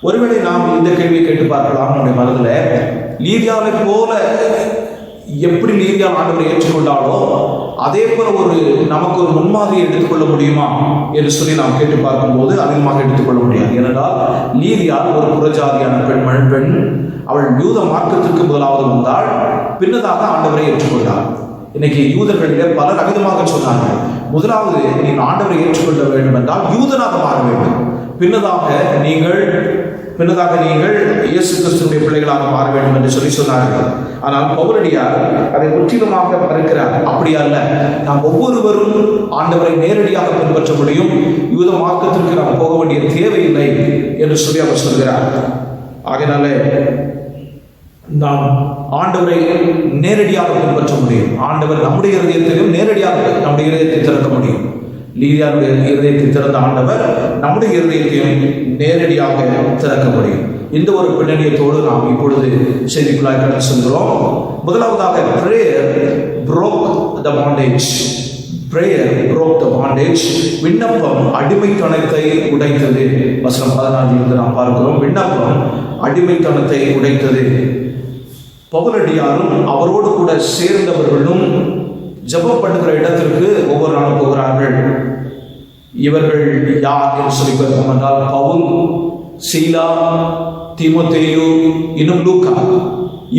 [SPEAKER 1] ஒருவேளை நாம் இந்த கேள்வியை கேட்டு பார்க்கலாம் நம்முடைய மனதில், லீதியாவை போல எப்படி லீதியா ஆண்டவரை ஏற்றுக்கொண்டாலோ அதே போல நமக்கு ஒரு முன்மாதிரியை எடுத்துக்கொள்ள முடியுமா என்று சொல்லி நாம் கேட்டு பார்க்கும்போது அதிகமாக எடுத்துக்கொள்ள முடியாது. ஏனென்றால் லீதியா ஒரு புறஜாதியான பெண். அவள் யூத மார்க்கத்திற்கு முதலாவது வந்தாள், பின்னதாக ஆண்டவரை ஏற்றுக்கொண்டாள். இன்னைக்கு யூதர்களிலே பலர் அவிதமாக சொன்னார்கள், முதலாவது நீங்கள் ஆண்டவரை ஏற்றுக்கொள்ள வேண்டும் என்றால் யூதனாக மாற வேண்டும், பின்னதாக நீங்கள் இயேசு கிறிஸ்துவினுடைய பிள்ளைகளாக மாற வேண்டும் என்று சொல்லி சொன்னார்கள். ஆனால் பவுலடியார் அதை முற்றிலுமாக மறுக்கிறார். அப்படி அல்ல, நாம் ஒவ்வொருவரும் ஆண்டவரை நேரடியாக பின்பற்ற முடியும், யூத மார்க்கத்திற்கு நாம் போக வேண்டிய தேவையில்லை என்று சொல்லி அவர் சொல்கிறார். ஆகையினாலே நாம் ஆண்டவரை நேரடியாக பின்பற்ற முடியும். ஆண்டவர் நம்முடைய இருதயத்திலும் நேரடியாக நம்முடைய இருதயத்தை திறக்க முடியும். லீதியாவுடைய இருதயத்தை திறந்த ஆண்டவர் நம்முடைய இருதயத்தையும் நேரடியாக திறக்க முடியும். இந்த ஒரு பின்னணியத்தோடு நாம் இப்பொழுது செய்திக்குள்ளாய் கடந்து செல்கிறோம். முதலாவதாக prayer broke the bondage. விண்ணப்பம் அடிமைத்தனத்தை உடைத்தது. வசனம் 14 நாம் பார்க்கிறோம். விண்ணப்பம் அடிமைத்தனத்தை உடைத்தது. பவுலடியாரும் அவரோடு கூட சேர்ந்தவர்களும் ஜெபம் பண்ணுகிற இடத்திற்கு ஒவ்வொரு நாளும் போகிறார்கள். இவர்கள் யார் என்று சொல்லி பார்த்தோம் என்றால் பவுல், சீலா, தீமோத்தேயு, இன்னும் லூக்கா,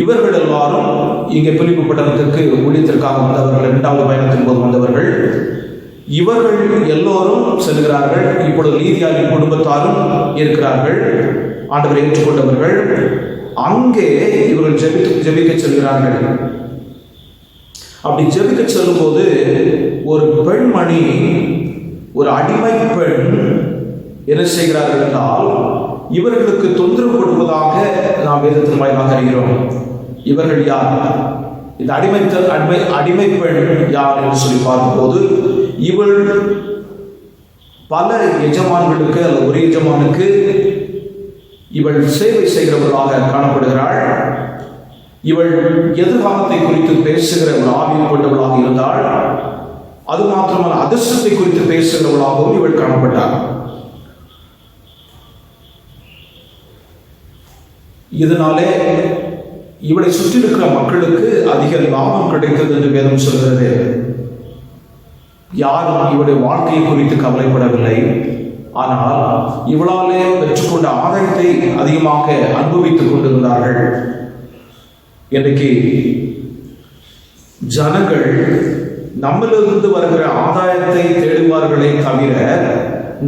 [SPEAKER 1] இவர்கள் எல்லாரும் இங்கே பிலிப்பு பட்டணத்திற்கு ஊழியத்திற்காக வந்தவர்கள், இரண்டாவது பயணத்தின் போது வந்தவர்கள். இவர்கள் எல்லோரும் செல்கிறார்கள். இப்பொழுது லீதியாவின் குடும்பத்தாரும் இருக்கிறார்கள், ஆண்டவரை ஏற்றுக்கொண்டவர்கள். அங்கே இவர்கள் ஜெபிக்க செல்கிறார்கள். அப்படி ஜெபிக்க செல்லும் போது ஒரு பெண்மணி, ஒரு அடிமை பெண் என்ன செய்கிறார்கள் என்றால் இவர்களுக்கு தொந்தரவு கொடுப்பதாக நாம் வேதத்தின் வாயிலாக அறிகிறோம். இவர்கள் யார்? இந்த அடிமை பெண் யார் என்று சொல்லி பார்க்கும்போது, இவள் பல எஜமான்களுக்கு அல்லது ஒரு எஜமானுக்கு இவள் சேவை செய்கிறவர்களாக காணப்படுகிறாள். இவள் எதிர்காலத்தை குறித்து பேசுகிற ஒரு ஆவியை கொண்டவளாக இருந்தாள். அது மாத்திரமல்ல, அதிர்ஷ்டத்தை குறித்து பேசுகிறவளாகவும் இவள் காணப்பட்டாள். இதனாலே இவளை சுற்றி இருக்கிற மக்களுக்கு அதிக லாபம் கிடைத்தது என்று வேதம் சொல்கிறது. யாரும் இவருடைய வாழ்க்கையை குறித்து கவலைப்படவில்லை. ஆனால் இவளாலே பெற்றுக்கொண்ட ஆதாயத்தை அதிகமாக அனுபவித்துக் கொண்டிருந்தார்கள். இன்றைக்கு ஜனங்கள் நம்மிலிருந்து வருகிற ஆதாயத்தை தேடுவார்களே தவிர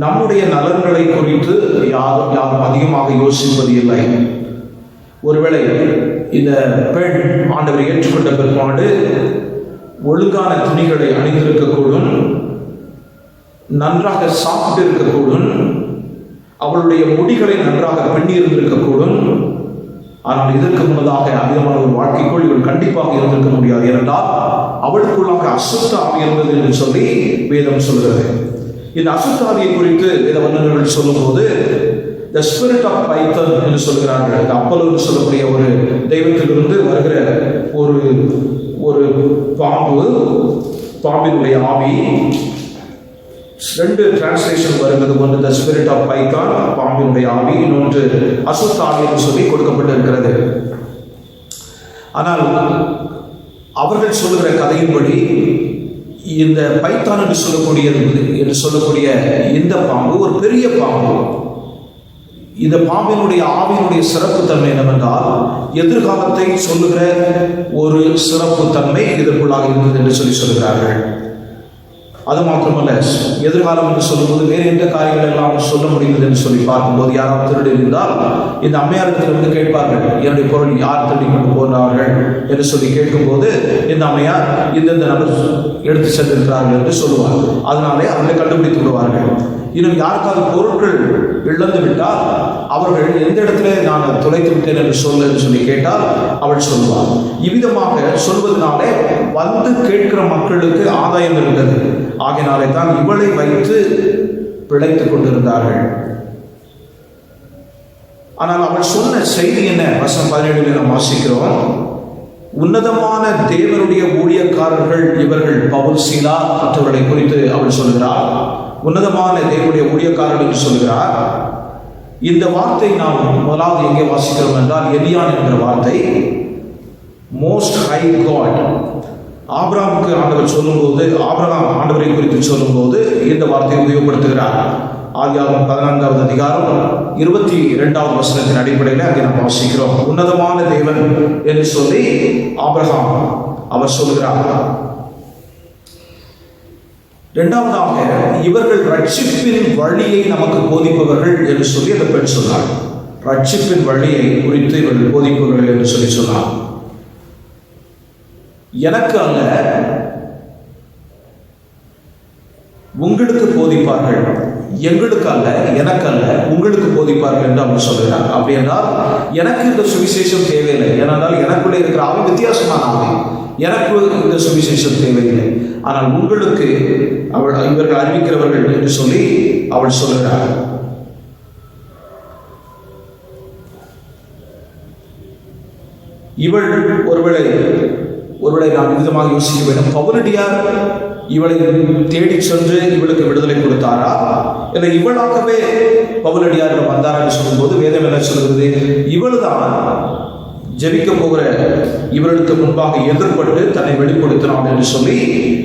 [SPEAKER 1] நம்முடைய நலன்களை குறித்து யாரும் அதிகமாக யோசிப்பது இல்லை. ஒருவேளை இந்த பெண் ஆண்டவரை ஏற்றுக்கொண்ட பிற்பாடு ஒழுங்கான துணிகளை அணிந்திருக்கக்கூடும், நன்றாக சாப்பிட்டு இருக்கக்கூடும், அவளுடைய முடிகளை நன்றாக பின்னியிருந்திருக்கக்கூடும். ஆனால் இதற்கு முன்னதாக அதிகமான ஒரு வாழ்க்கைக்குள் இவள் கண்டிப்பாக இருந்திருக்க முடியாது. ஏனென்றால் அவளுக்குள்ளாக அசுத்த ஆவி இருந்தது என்று சொல்லி வேதம் சொல்கிறது. இந்த அசுத்த ஆவியை குறித்து வேத வல்லுநர்கள் சொல்லும் போது த ஸ்பிரிட் ஆஃப் பைத்தன் என்று சொல்கிறார்கள். இந்த அப்பல்லோ என்று சொல்லக்கூடிய ஒரு தெய்வத்திலிருந்து வருகிற ஒரு ஒரு பாம்பினுடைய ஆவி. ரெண்டு டிரான்ஸ்லேஷன் வருகிறது. ஒன்று த ஸ்பிரிட் ஆஃப் பைத்தான், பாம்பினுடைய ஆவி, இன்னொன்று அசுத்த ஆவி என்று சொல்லி கொடுக்கப்பட்டிருக்கிறது. ஆனால் அவர்கள் சொல்லுகிற கதையின்படி இந்த பைத்தான் என்று சொல்லக்கூடிய இந்த பாம்பு ஒரு பெரிய பாம்பு. இந்த பாம்பினுடைய ஆவியினுடைய சிறப்பு தன்மை என்னவென்றால் எதிர்காலத்தை சொல்லுகிற ஒரு சிறப்பு தன்மை இதற்குள்ளாக இருந்தது என்று சொல்கிறார்கள். அது மாத்திரமல்ல, எதிர்காலம் என்று சொல்லும்போது வேறு எந்த காரியங்கள் எல்லாம் சொல்ல முடிந்தது என்று சொல்லி பார்க்கும்போது, யாராவது திருடி இருந்தால் இந்த அம்மையாரிடத்தில் வந்து கேட்பார்கள், என்னுடைய பொருள் யார் திருடி கொண்டு போகிறார்கள் என்று சொல்லி கேட்கும்போது இந்த அம்மையார் இந்தந்த நபர் எடுத்து சென்றிருக்கிறார்கள் என்று சொல்லுவார். அதனாலே அவர்களை கண்டுபிடித்து விடுவார்கள். இன்னும் யாருக்காவது பொருட்கள் இழந்து விட்டால் அவர்கள் எந்த இடத்துல நான் தொலைத்து விட்டேன் என்று சொல்லி கேட்டால் அவள் சொல்வார். இவ்விதமாக சொல்வதனாலே வந்து கேட்கிற மக்களுக்கு ஆதாயம் இருந்தது. ஆகையினாலே தான் இவளை வைத்து பிழைத்துக் கொண்டிருந்தார்கள். ஆனால் அவள் சொன்ன செய்தி என்ன? வசனம் 17 நாம் வாசிக்கிறோம். உன்னதமான தேவனுடைய ஊழியக்காரர்கள் இவர்கள், பவுல், சீலா மற்றவர்களை குறித்து அவள் சொல்கிறார். உன்னதமான தேவனுடைய ஊழியக்காரர்கள் என்று சொல்கிறார். இந்த வார்த்தை நாம் முதலாவது எங்கே வாசிக்கிறோம் என்றால் எலியான் என்கிற வார்த்தை. Most high God. ஆபிரகாமுக்கு ஆண்டவர் சொல்லும்போது, ஆபிரகாம் ஆண்டவரை குறித்து சொல்லும்போது இந்த வார்த்தையை உபயோகப்படுத்துகிறார். ஆதியாகமம் 14வது அதிகாரம் 22வது வசனத்தின் அடிப்படையில் அங்கே நாம் வாசிக்கிறோம். உன்னதமான தேவன் என்று சொல்லி ஆபிரகாம் அவர் சொல்கிறார். இரண்டாவதாக, இவர்கள் ரட்சிப்பின் வழியை நமக்கு போதிப்பவர்கள் என்று சொல்லி அந்த பெண் சொன்னார். ரட்சிப்பின் வழியை குறித்து இவர்கள் போதிப்பவர்கள் என்று சொல்லி சொன்னார். எனக்கு அல்ல, உங்களுக்கு போதிப்பார்கள். எங்களுக்கு அல்ல, எனக்கு அல்ல, உங்களுக்கு போதிப்பார்கள் என்று அவர் சொல்கிறார். அப்படி என்றால் எனக்கு இந்த சுவிசேஷம் தேவையில்லை. ஏனென்றால் எனக்குள்ளே இருக்கிற ஆவி வித்தியாசமான ஆவி. எனக்கு இந்த சுவிசேஷம் தேவையில்லை. ஆனால் உங்களுக்கு இவர்கள் அறிவிக்கிறவர்கள் என்று சொல்லி அவள் சொல்கிறார். இவள் ஒருவேளை நாம் விதமாக யோசிக்க வேண்டும். பவுலடியார் இவளை தேடி சென்று இவளுக்கு விடுதலை கொடுத்தாரா, இல்லை இவளாகவே பவுலடியாரிடம் வந்தாரா என்று சொல்லும்போது வேதம் என்ன சொல்கிறது? இவள்தான் ஜெபிக்க போகிற இவர்களுக்கு முன்பாக எதிர்பட்டு தன்னை வெளிப்படுத்தினான் என்று சொல்லி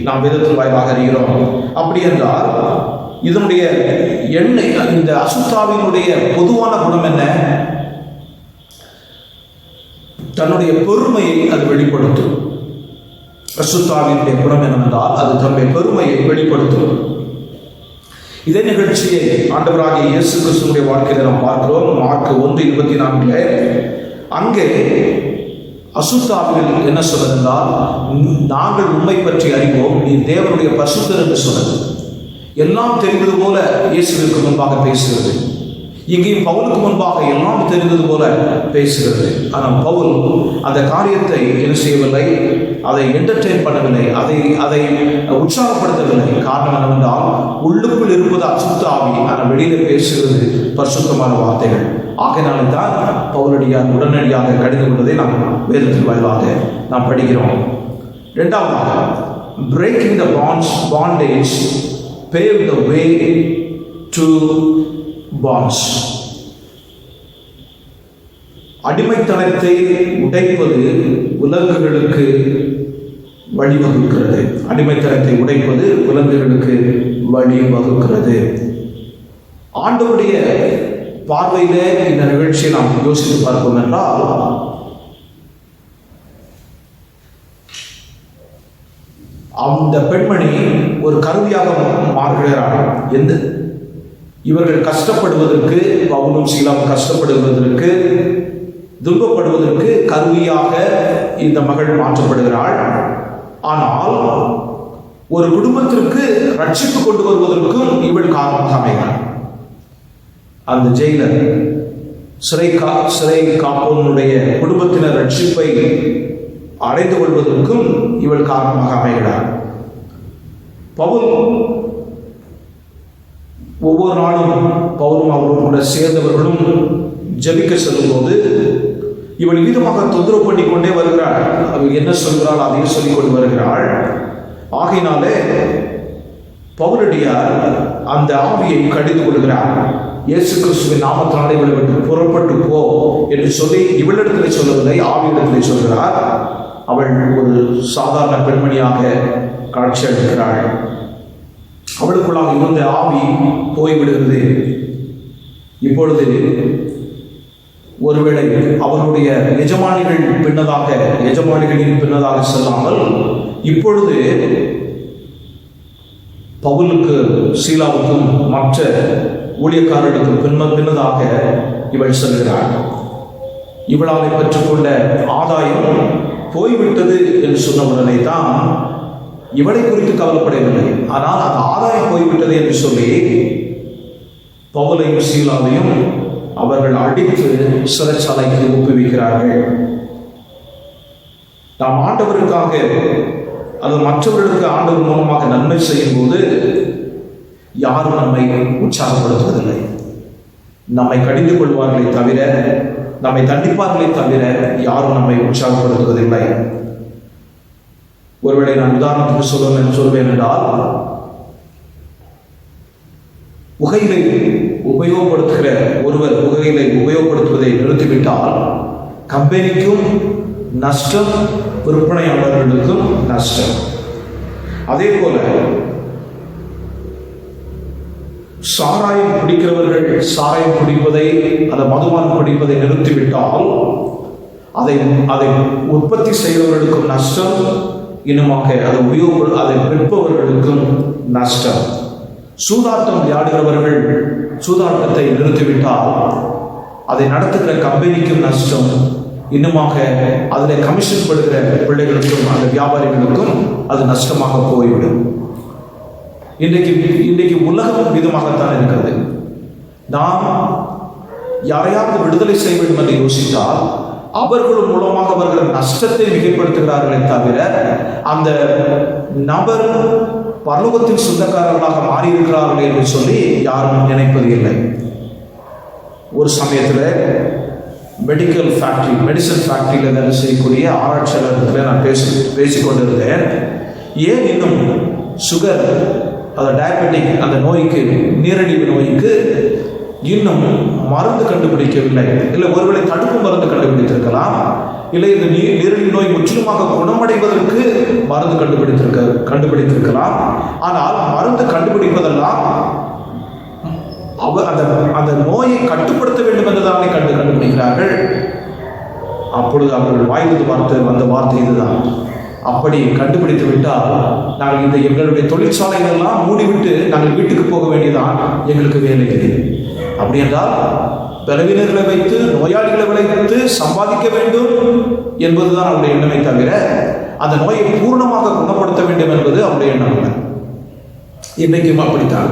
[SPEAKER 1] நாம் வேதத்தின் வாயிலாக அறிகிறோம். அப்படி என்றால் இதனுடைய எண்ணெய், இந்த அசுத்தாவினுடைய பொதுவான குணம் என்ன? தன்னுடைய பெருமையை அது வெளிப்படுத்தும். அசுத்தாவினுடைய குணம் என்னவென்றால் அது தன்னுடைய பெருமையை வெளிப்படுத்தும். இதே நிகழ்ச்சியை ஆண்டவராகிய இயேசு கிறிஸ்துவினுடைய வாழ்க்கையில் நாம் பார்க்கிறோம். மார்க் 1:24 அங்கே அசுத்தாவிகள் என்ன சொன்னதென்றால், நாங்கள் உண்மை பற்றி அறிவோம், நீ தேவனுடைய பரிசுத்தர் என்று சொன்னது. எல்லாம் தெரிந்தது போல இயேசுவிற்கு முன்பாக பேசுகிறது. இங்கேயும் பவுலுக்கு முன்பாக எல்லாம் தெரிந்தது போல பேசுகிறது. ஆனால் பவுல் அந்த காரியத்தை என்ன செய்யவில்லை, அதை என்டர்டெயின் பண்ணவில்லை, அதை உற்சாகப்படுத்தவில்லை. காரணம் என்னவென்றால் உள்ளுக்குள் இருப்பது அசுத்த ஆவி, ஆனால் வெளியில பேசுகிறது பரிசுத்தமான வார்த்தைகள். ஆகையினாலே தான் பவுலடியார் உடனடியாக கடிந்து கொண்டதை நாம் வேதத்தின் வாயிலாக நாம் படிக்கிறோம். இரண்டாவதாக, breaking the bondage paved the way to bonds. அடிமைத்தனத்தை உடைப்பது விலங்குகளுக்கு வழிவகுக்கிறது. அடிமைத்தனத்தை உடைப்பது விலங்குகளுக்கு வழிவகுக்கிறது. ஆண்டவருடைய பார்வையில இந்த நிகழ்ச்சியை நாம் யோசித்து பார்ப்போம் என்றால், அந்த பெண்மணி ஒரு கருவியாக மாறுகிறார்கள். இவர்கள் கஷ்டப்படுவதற்கு, பவுலும் சீலாவும் கஷ்டப்படுவதற்கு, துன்பப்படுவதற்கு கருவியாக இந்த மகள் மாற்றப்படுகிறாள். ஆனால் ஒரு குடும்பத்திற்கு ரட்சிப்பு கொண்டு வருவதற்கும் இவள் காரணமாக அமைகிறாள். அந்த ஜெயிலர், சிறை காப்பவனுடைய குடும்பத்தினர் ரட்சிப்பை அடைந்து கொள்வதற்கும் இவள் காரணமாக அமைகிறாள். பவுல் ஒவ்வொரு நாளும் பவுலும் அவரோடு கூட சேர்ந்தவர்களும் ஜெபிக்க செல்லும் போது இவள் விதமாக தொந்தரவு பண்ணி கொண்டே வருகிறாள். அவள் என்ன சொல்கிறாள் அதையும் சொல்லிக் கொண்டு வருகிறாள். ஆகையினாலே பவுலடியார் அந்த ஆவியை கடிந்து கொள்கிறார். இயேசு கிறிஸ்துவின் நாமத்தினாலே இவளை விட்டு புறப்பட்டு போ என்று சொல்லி இவளிடத்திலே சொல்லவில்லை, ஆவியிடத்திலே சொல்கிறார். அவள் ஒரு சாதாரண பெண்மணியாக காட்சி அளிக்கிறாள். அவளுக்குள்ளாக இருந்த ஆவி போய்விடுகிறது. இப்பொழுது ஒருவேளை அவனுடைய எஜமானிகளின் பின்னதாக செல்லாமல் இப்பொழுது பவுலுக்கு, சீலாவுக்கும் மற்ற ஊழியக்காரர்களுக்கும் பின்னதாக இவள் செல்கிறாள். இவளால் பெற்றுக்கொண்ட ஆதாயம் போய்விட்டது என்று சொன்ன உடனே தான் இவளை குறித்து கவலைப்படவில்லை. ஆனால் அந்த ஆதாயம் போய்விட்டது என்று சொல்லி பவுலையும் சீலாவையும் அவர்கள் அடித்து சிறைச்சாலைக்கு ஒப்புவிக்கிறார்கள். நாம் ஆண்டவருக்காக அல்லது மற்றவர்களுக்கு ஆண்டவர் மூலமாக நன்மை செய்யும் போது யாரும் நம்மை உற்சாகப்படுத்துவதில்லை. நம்மை கடிந்து கொள்வார்களே தவிர, நம்மை தண்டிப்பார்களே தவிர யாரும் நம்மை உற்சாகப்படுத்துவதில்லை. ஒருவேளை நான் உதாரணத்துக்கு சொல்வேன் என்றால், புகையிலை உபயோகப்படுத்துகிற ஒருவர் புகையிலை உபயோகப்படுத்துவதை நிறுத்திவிட்டால் கம்பெனிக்கும் நஷ்டம், விற்பனையாளர்களுக்கும் நஷ்டம். அதே போல சாராயம் குடிக்கிறவர்கள் சாராயம் குடிப்பதை, அந்த மதுபானம் குடிப்பதை நிறுத்திவிட்டால் அதை உற்பத்தி செய்தவர்களுக்கும் நஷ்டம், இன்னுமாக அதை விற்பவர்களுக்கும் நஷ்டம். சூதாட்டம் விளையாடுகிறவர்கள் சூதாட்டத்தை நிறுத்திவிட்டால் அதை நடத்துகிற கம்பெனிக்கும் நஷ்டம், இன்னுமாக அதில் கமிஷன் படுகிற பிள்ளைகளுக்கும் அந்த வியாபாரிகளுக்கும் அது நஷ்டமாக போய்விடும். இன்றைக்கு உலகம் விதமாகத்தான் இருக்கிறது. நாம் யாரையாவது விடுதலை செய்ய வேண்டும் என்று யோசித்தால் அவர்கள் மூலமாக அவர்கள் நஷ்டத்தை மிகைப்படுத்துகிறார்களே தவிர அந்த நபர் பரலோகத்தின் சொந்தக்காரர்களாக மாறியிருக்கிறார்கள் என்று சொல்லி யாரும் நினைப்பது இல்லை. ஒரு சமயத்தில் மெடிசன் ஃபேக்டரியில் வேலை செய்யக்கூடிய ஆராய்ச்சியாளர்கள் நான் பேசிக்கொண்டிருந்தேன். ஏன் இன்னும் சுகர், அந்த டயபெட்டிக், அந்த நோய்க்கு, நீரிழிவு நோய்க்கு இன்னும் மருந்து கண்டுபிடிக்கவில்லை? இல்லை ஒருவேளை தடுப்பு மருந்து கண்டுபிடித்திருக்கலாம், இல்லை இந்த நீரிழிவு நோய் முற்றிலுமாக குணமடைவதற்கு மருந்து கண்டுபிடித்திருக்கலாம். ஆனால் மருந்து கண்டுபிடிப்பதெல்லாம் அந்த நோயை கட்டுப்படுத்த வேண்டும் என்றுதானே கண்டுபிடிக்கிறார்கள். அப்பொழுது அவர்கள் வாயிலிருந்து வந்த வார்த்தை இதுதான்: அப்படி கண்டுபிடித்து விட்டால் நாங்கள் எங்களுடைய தொழிற்சாலைகளெல்லாம் மூடிவிட்டு நாங்கள் வீட்டுக்கு போக வேண்டியதான், எங்களுக்கு வேலை இல்லை. அப்படி என்றால் பலவீனர்களை வைத்து, நோயாளிகளை வைத்து சம்பாதிக்க வேண்டும் என்பதுதான் அவருடைய எண்ணமே தவிர அந்த நோயை பூர்ணமாக குணப்படுத்த வேண்டும் என்பது அவருடைய எண்ணம் இல்லை. இன்றைக்கும் அப்படித்தான்.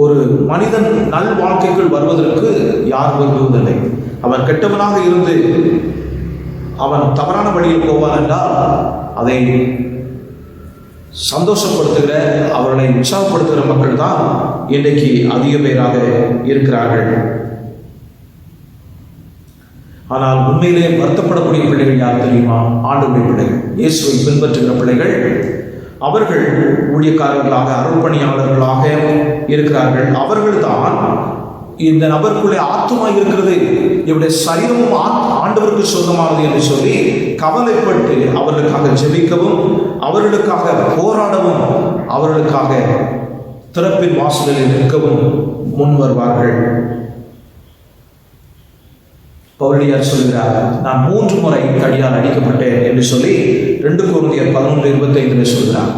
[SPEAKER 1] ஒரு மனிதன் நல் வாழ்க்கைக்குள் வருவதற்கு யார் விரும்புவதில்லை. அவன் கெட்டவனாக இருந்து அவன் தவறான வழியில் போவான் என்றால் அதை சந்தோஷப்படுத்துகிற, அவர்களை உற்சாகப்படுத்துகிற மக்கள் தான் இன்றைக்கு அதிக பேராக இருக்கிறார்கள். ஆனால் உண்மையிலே வருத்தப்படக்கூடிய பிள்ளைகள் யார் தெரியுமா? ஆண்டவருடைய பிள்ளைகள், இயேசுவை பின்பற்றுகிற பிள்ளைகள். அவர்கள் ஊழியக்காரர்களாக, அருள்பணியாளர்களாக இருக்கிறார்கள். அவர்கள்தான் இந்த நபருக்குள்ளே ஆத்துமா இருக்கிறது, இவருடைய சரீரமும் ஆண்டவருக்கு சொந்தமானது என்று சொல்லி கவலைப்பட்டு அவர்களுக்காக ஜெபிக்கவும், அவர்களுக்காக போராடவும், அவர்களுக்காக திறப்பின் வாசலில் நிற்கவும் முன் வருவார்கள். பவுலியார் சொல்கிறார், நான் 3 முறை தடியால் அடிக்கப்பட்டேன் என்று சொல்லி 2 கொரிந்தியர் 11:25 சொல்கிறார்.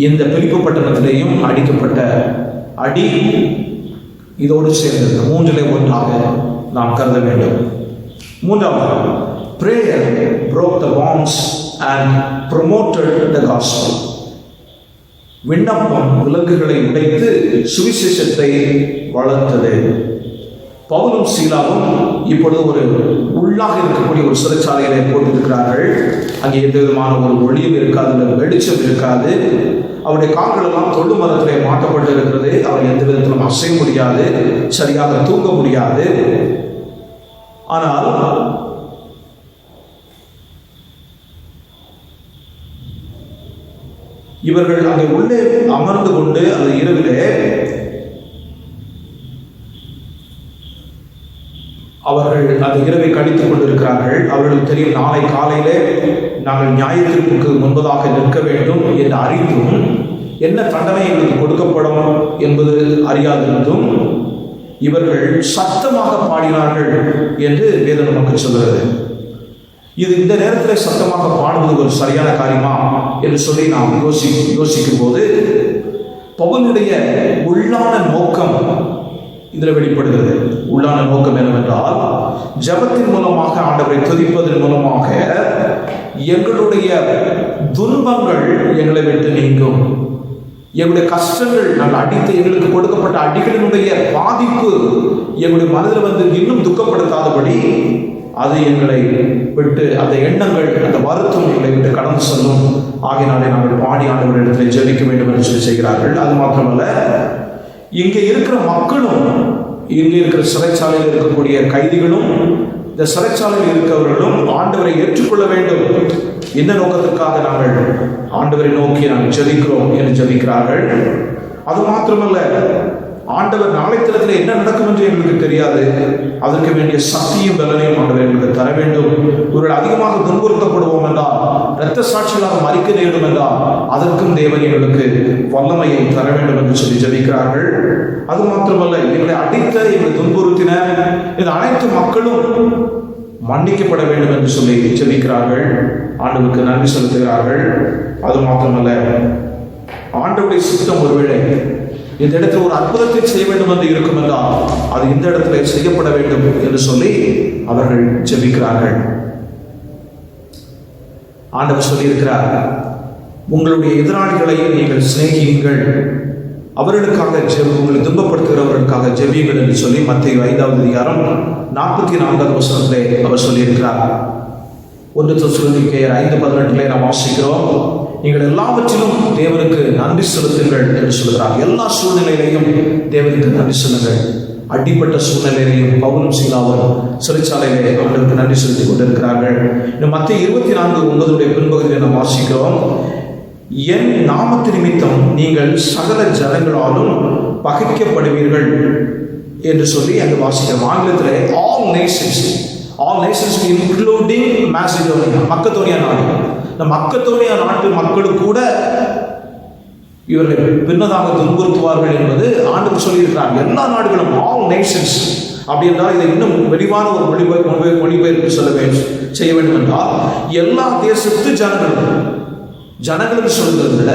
[SPEAKER 1] இந்த பிலிப்பு பட்டணத்திலேயும் அடிக்கப்பட்ட அடி இதோடு சேர்ந்தது, 3லே 1ஆக நாம் கருத வேண்டும். 3வது, prayer broke the bonds and promoted the gospel. விண்ணப்பம் விலங்குகளை உடைத்து சுவிசேஷத்தை வளர்த்தது. பவுலும் சீலாவும் இப்பொழுது ஒரு உள்ளாக இருக்கக்கூடிய ஒரு சிறைச்சாலையிலே போட்டிருக்கிறார்கள். அங்கே எந்த விதமான ஒரு ஒளியும் இருக்காது, வெளிச்சம் இருக்காது. அவருடைய கால்கள் எல்லாம் தொண்டு மரத்திலே மாட்டப்பட்டு இருக்கிறது. அவர் எந்த விதத்திலும் அசைய முடியாது, சரியாக தூங்க முடியாது. ஆனால் இவர்கள் அங்கே உள்ளே அமர்ந்து கொண்டு அந்த இரவிலே அவர்கள் அந்த இரவை கழித்துக் கொண்டிருக்கிறார்கள். அவர்களுக்கு தெரியும், நாளை காலையிலே நாங்கள் நியாய தீர்ப்புக்கு முன்பதாக நிற்க வேண்டும் என்று அறிந்தும், என்ன தண்டனை எங்களுக்கு கொடுக்கப்படும் என்பது அறியாதிருந்தும் இவர்கள் சத்தமாக பாடினார்கள் என்று வேதம் நமக்கு சொல்கிறது. இது இந்த நேரத்தில் சத்தமாக பாடுவது ஒரு சரியான காரியமா என்று சொல்லி நாம் யோசிக்கும் போது பவுலுடைய உள்ளான நோக்கம் இதில் வெளிப்படுகிறது. உள்ளான நோக்கம் என்னவென்றால், ஜெபத்தின் மூலமாக ஆண்டவரை துதிப்பதன் மூலமாக எங்களுடைய துன்பங்கள் எங்களை விட்டு நீங்கும். எங்களுடைய கஷ்டங்கள், நாங்கள் அடித்து எங்களுக்கு கொடுக்கப்பட்ட அடிகளினுடைய பாதிப்பு எங்களுடைய மனதில் வந்து இன்னும் துக்கப்படுத்தாதபடி அது எங்களை விட்டு, அந்த எண்ணங்கள், அந்த வருத்தம் எங்களை விட்டு கடந்து செல்லும். ஆகையினாலே நாங்கள் பாடி ஆண்டவரிடத்தில் ஜெபிக்க வேண்டும் என்று சொல்லி செய்கிறார்கள். அது மாத்திரமல்ல, இங்கே இருக்கிற மக்களும், இங்கே இருக்கிற சிறைச்சாலையில் இருக்கக்கூடிய கைதிகளும், இந்த சிறைச்சாலையில் இருக்கிறவர்களும் ஆண்டவரை ஏற்றுக்கொள்ள வேண்டும். இந்த நோக்கத்திற்காக நாங்கள் ஆண்டவரை நோக்கி நாங்கள் ஜெபிக்கிறோம் என்று ஜெபிக்கிறார்கள். அது மாத்திரமல்ல, ஆண்டவர் நாளை தினத்தில் என்ன நடக்கும் என்று எங்களுக்கு தெரியாது. அதற்கு வேண்டிய சக்தியும் பலனையும் ஆண்டவர் எங்களுக்கு தர வேண்டும். இவர்கள் அதிகமாக துன்புறுத்தப்படுவோம் என்றால், இரத்த சாட்சிகளாக மறிக்க நேரும் என்றால், அதற்கும் தேவன் எங்களுக்கு வல்லமையை தர வேண்டும் என்று சொல்லி ஜெபிக்கிறார்கள். அது மாத்திரமல்ல, எங்களை அடித்த, எங்களை துன்புறுத்தின இந்த அனைத்து மக்களும் மன்னிக்கப்பட வேண்டும் என்று சொல்லி ஜெபிக்கிறார்கள். ஆண்டவருக்கு நன்றி செலுத்துகிறார்கள். அது மாத்திரமல்ல, ஆண்டவருடைய சித்தம் ஒருவேளை இந்த இடத்துல ஒரு அற்புதத்தை செய்ய வேண்டும் என்று இருக்கும் என்றால் அது இந்த இடத்துல செய்யப்பட வேண்டும் என்று சொல்லி அவர்கள் ஜெபிக்கிறார்கள். ஆண்டவர் சொல்லியிருக்கிறார், உங்களுடைய எதிராளிகளை நீங்கள் சிநேகியுங்கள், அவர்களுக்காக உங்களை துன்பப்படுத்துகிறவர்களுக்காக ஜெபியுங்கள் என்று சொல்லி மத்தேயு 5வது அதிகாரம் 44வது வசனத்திலே அவர் சொல்லியிருக்கிறார். 1 தெசலோனிக்கேயர் 5:18 நாம் வாசிக்கிறோம், நீங்கள் எல்லாவற்றிலும் தேவனுக்கு நன்றி செலுத்துங்கள் என்று சொல்கிறார். எல்லா சூழ்நிலையிலையும் தேவனுக்கு நன்றி சொல்லுங்கள். அடிப்பட்ட சூழ்நிலையிலையும் பவுலும் சீலாவும் சிறைச்சாலையிலே அவர்களுக்கு நன்றி செலுத்திக் கொண்டிருக்கிறார்கள். இந்த மத்தேயு 24:9 பின்பகுதியில் நாம் வாசிக்கிறோம், என் நாமத்து நிமித்தம் நீங்கள் சகல ஜனங்களாலும் பகைக்கப்படுவீர்கள் என்று சொல்லி அங்கு வாசிக்கிறோம். ஆங்கிலத்திலே all Nations including Macedonia, Macedonia நாடு. இந்த மக்கதோனியா நாட்டு மக்களுக்கு கூட இவர்களை பின்னதாக துன்புறுத்துவார்கள் என்பது ஆண்டவர் சொல்லியிருக்கிறார். எல்லா நாடுகளும், ஆல் நேஷன்ஸ் அப்படி என்றால் இதை இன்னும் விரிவான ஒரு மொழிபெயர்ப்பு செய்ய வேண்டும் என்றால், எல்லா தேசத்து ஜனங்களுக்கு சொல்கிறதில்ல,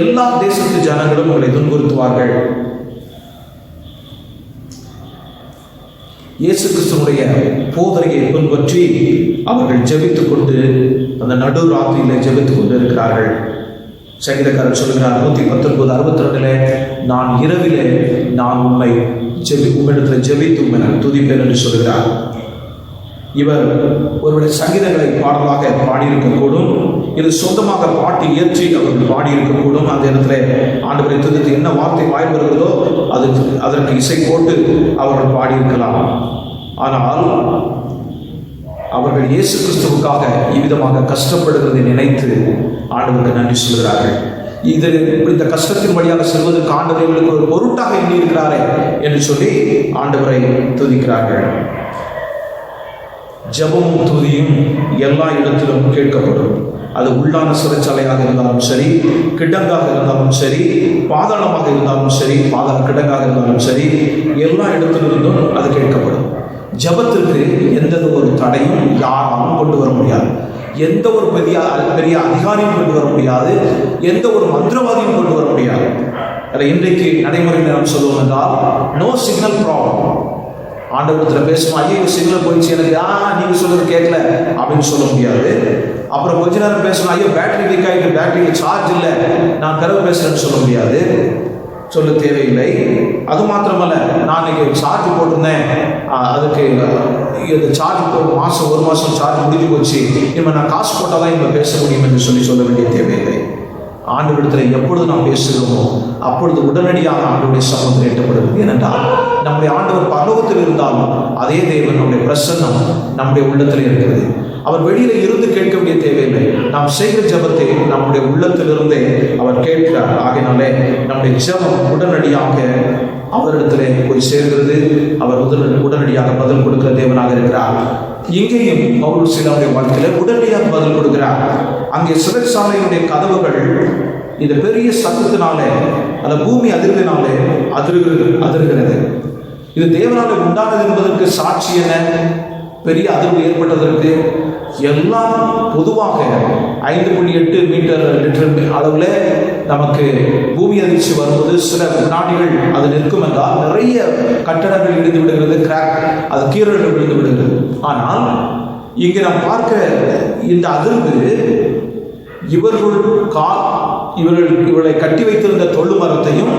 [SPEAKER 1] எல்லா தேசத்து ஜனங்களும் உங்களை துன்புறுத்துவார்கள். இயேசு கிறிஸ்துவனுடைய போதனையை பின்பற்றி அவர்கள் ஜெபித்துக் கொண்டு அந்த நடு ராத்திரியிலே ஜெபித்துக் கொண்டு இருக்கிறார்கள். சங்கீதக்காரர் சொல்கிறார் 119:62, நான் இரவிலே நான் உம்மிடத்தில் ஜெபித்து உம்மை துதிப்பேன் என்று சொல்கிறார். இவர் ஒருவருடைய சங்கீதங்களை பாடலாக பாடியிருக்கக்கூடும், இது சொந்தமாக பாட்டி இயற்றி அவர்கள் பாடியிருக்கக்கூடும். அந்த இடத்துல ஆண்டவரை துதித்து என்ன வார்த்தை வாய் வருகிறதோ அதற்கு இசை போட்டு அவர்கள் பாடியிருக்கலாம். ஆனால் அவர்கள் இயேசு கிறிஸ்துவுக்காக இவ்விதமாக கஷ்டப்படுகிறதை நினைத்து ஆண்டவருக்கு நன்றி சொல்கிறார்கள். இந்த கஷ்டத்தின் வழியாக செல்வதற்கு ஆண்டவர் எங்களுக்கு ஒரு பொருட்டாக எண்ணியிருக்கிறாரே என்று சொல்லி ஆண்டவரை துதிக்கிறார்கள். ஜெபமும் துதியும் எல்லா இடத்திலும் கேட்கப்படும். அது உள்ளான சிறைச்சாலையாக இருந்தாலும் சரி, கிடங்காக இருந்தாலும் சரி, பாதாளமாக இருந்தாலும் சரி, பாதாள கிடங்காக இருந்தாலும் சரி, எல்லா இடத்திலிருந்தும் அது கேட்கப்படும். ஜெபத்திற்கு எந்த ஒரு தடையும் யாராலும் கொண்டு வர முடியாது. எந்த ஒரு பெரிய அதிகாரியும் கொண்டு வர முடியாது. எந்த ஒரு மந்திரவாதியும் கொண்டு வர முடியாது. அதில் இன்றைக்கு நடைமுறையில் நாம் சொல்லுவோம் என்றால் நோ சிக்னல் ப்ராப்ளம். ஆண்டவரத்தில் பேசணும், ஐயோ சிக்னல் போயிடுச்சு எனக்கு நீங்கள் சொல்றது கேட்கல அப்படின்னு சொல்ல முடியாது. அப்புறம் கொஞ்ச நேரம் பேசணும், ஐயோ பேட்டரி லீக் ஆகிட்டு, பேட்டரியில் சார்ஜ் இல்லை, நான் பிறகு பேசுகிறேன்னு சொல்ல முடியாது, சொல்ல தேவையில்லை. அது மாத்திரமல்ல, நான் இன்னைக்கு சார்ஜ் போட்டிருந்தேன், அதுக்கு இந்த சார்ஜ் ஒரு மாதம் சார்ஜ் முடிஞ்சு போச்சு, இனிமேல் நான் காசு போட்டால் தான் இனிமேல் பேச முடியும் என்று சொல்ல வேண்டிய தேவையில்லை. ஆண்டவரிடத்தில் எப்பொழுது நாம் பேசுகிறோமோ அப்பொழுது உடனடியாக ஆண்டவருடைய சமூகத்தில் எட்டப்படுகிறது. ஏனென்றால் நம்முடைய ஆண்டவர் பரலோகத்தில் இருந்தாலும் அதே தேவன் நம்முடைய பிரசன்னம் நம்முடைய உள்ளத்தில் இருக்கிறது. அவர் வெளியில இருந்து கேட்க வேண்டிய தேவையில்லை. நாம் செய்கிற ஜெபத்தை நம்முடைய உள்ளத்திலிருந்தே அவர் கேட்கிறார். ஆகையினாலே நம்முடைய ஜெபம் உடனடியாக அவரிடத்திலே போய் சேர்கிறது. அவர் உடனடியாக பதில் கொடுக்கிற தேவனாக இருக்கிறார். இங்கேயும் பவுல் சீலாவுடைய வாழ்க்கையில உடனடியாக பதில் கொடுக்கிறார். அங்கே சிறைச்சாலையினுடைய கதவுகள் இந்த பெரிய சத்தத்தினாலே அந்த பூமி அதிர்வினாலே அதிர்கிறது. இது தேவனாலே உண்டானது என்பதற்கு சாட்சி என்ன? பெரிய அதிர்வு ஏற்பட்டதற்கு எல்லாம் பொதுவாக 5.8 லிட்டர் அளவில் நமக்கு பூமி அதிர்ச்சி வரும்போது சில வினாடிகள் அது நிற்கும் என்றால் நிறைய கட்டடங்கள் இடிந்து விடுகிறது, கிராக், அது கீறல்கள் விழுந்து விடுகிறது. ஆனால் இங்கே நாம் பார்க்க இந்த அதிர்வு இவர்களை கட்டி வைத்திருந்த தொழு மரத்தையும்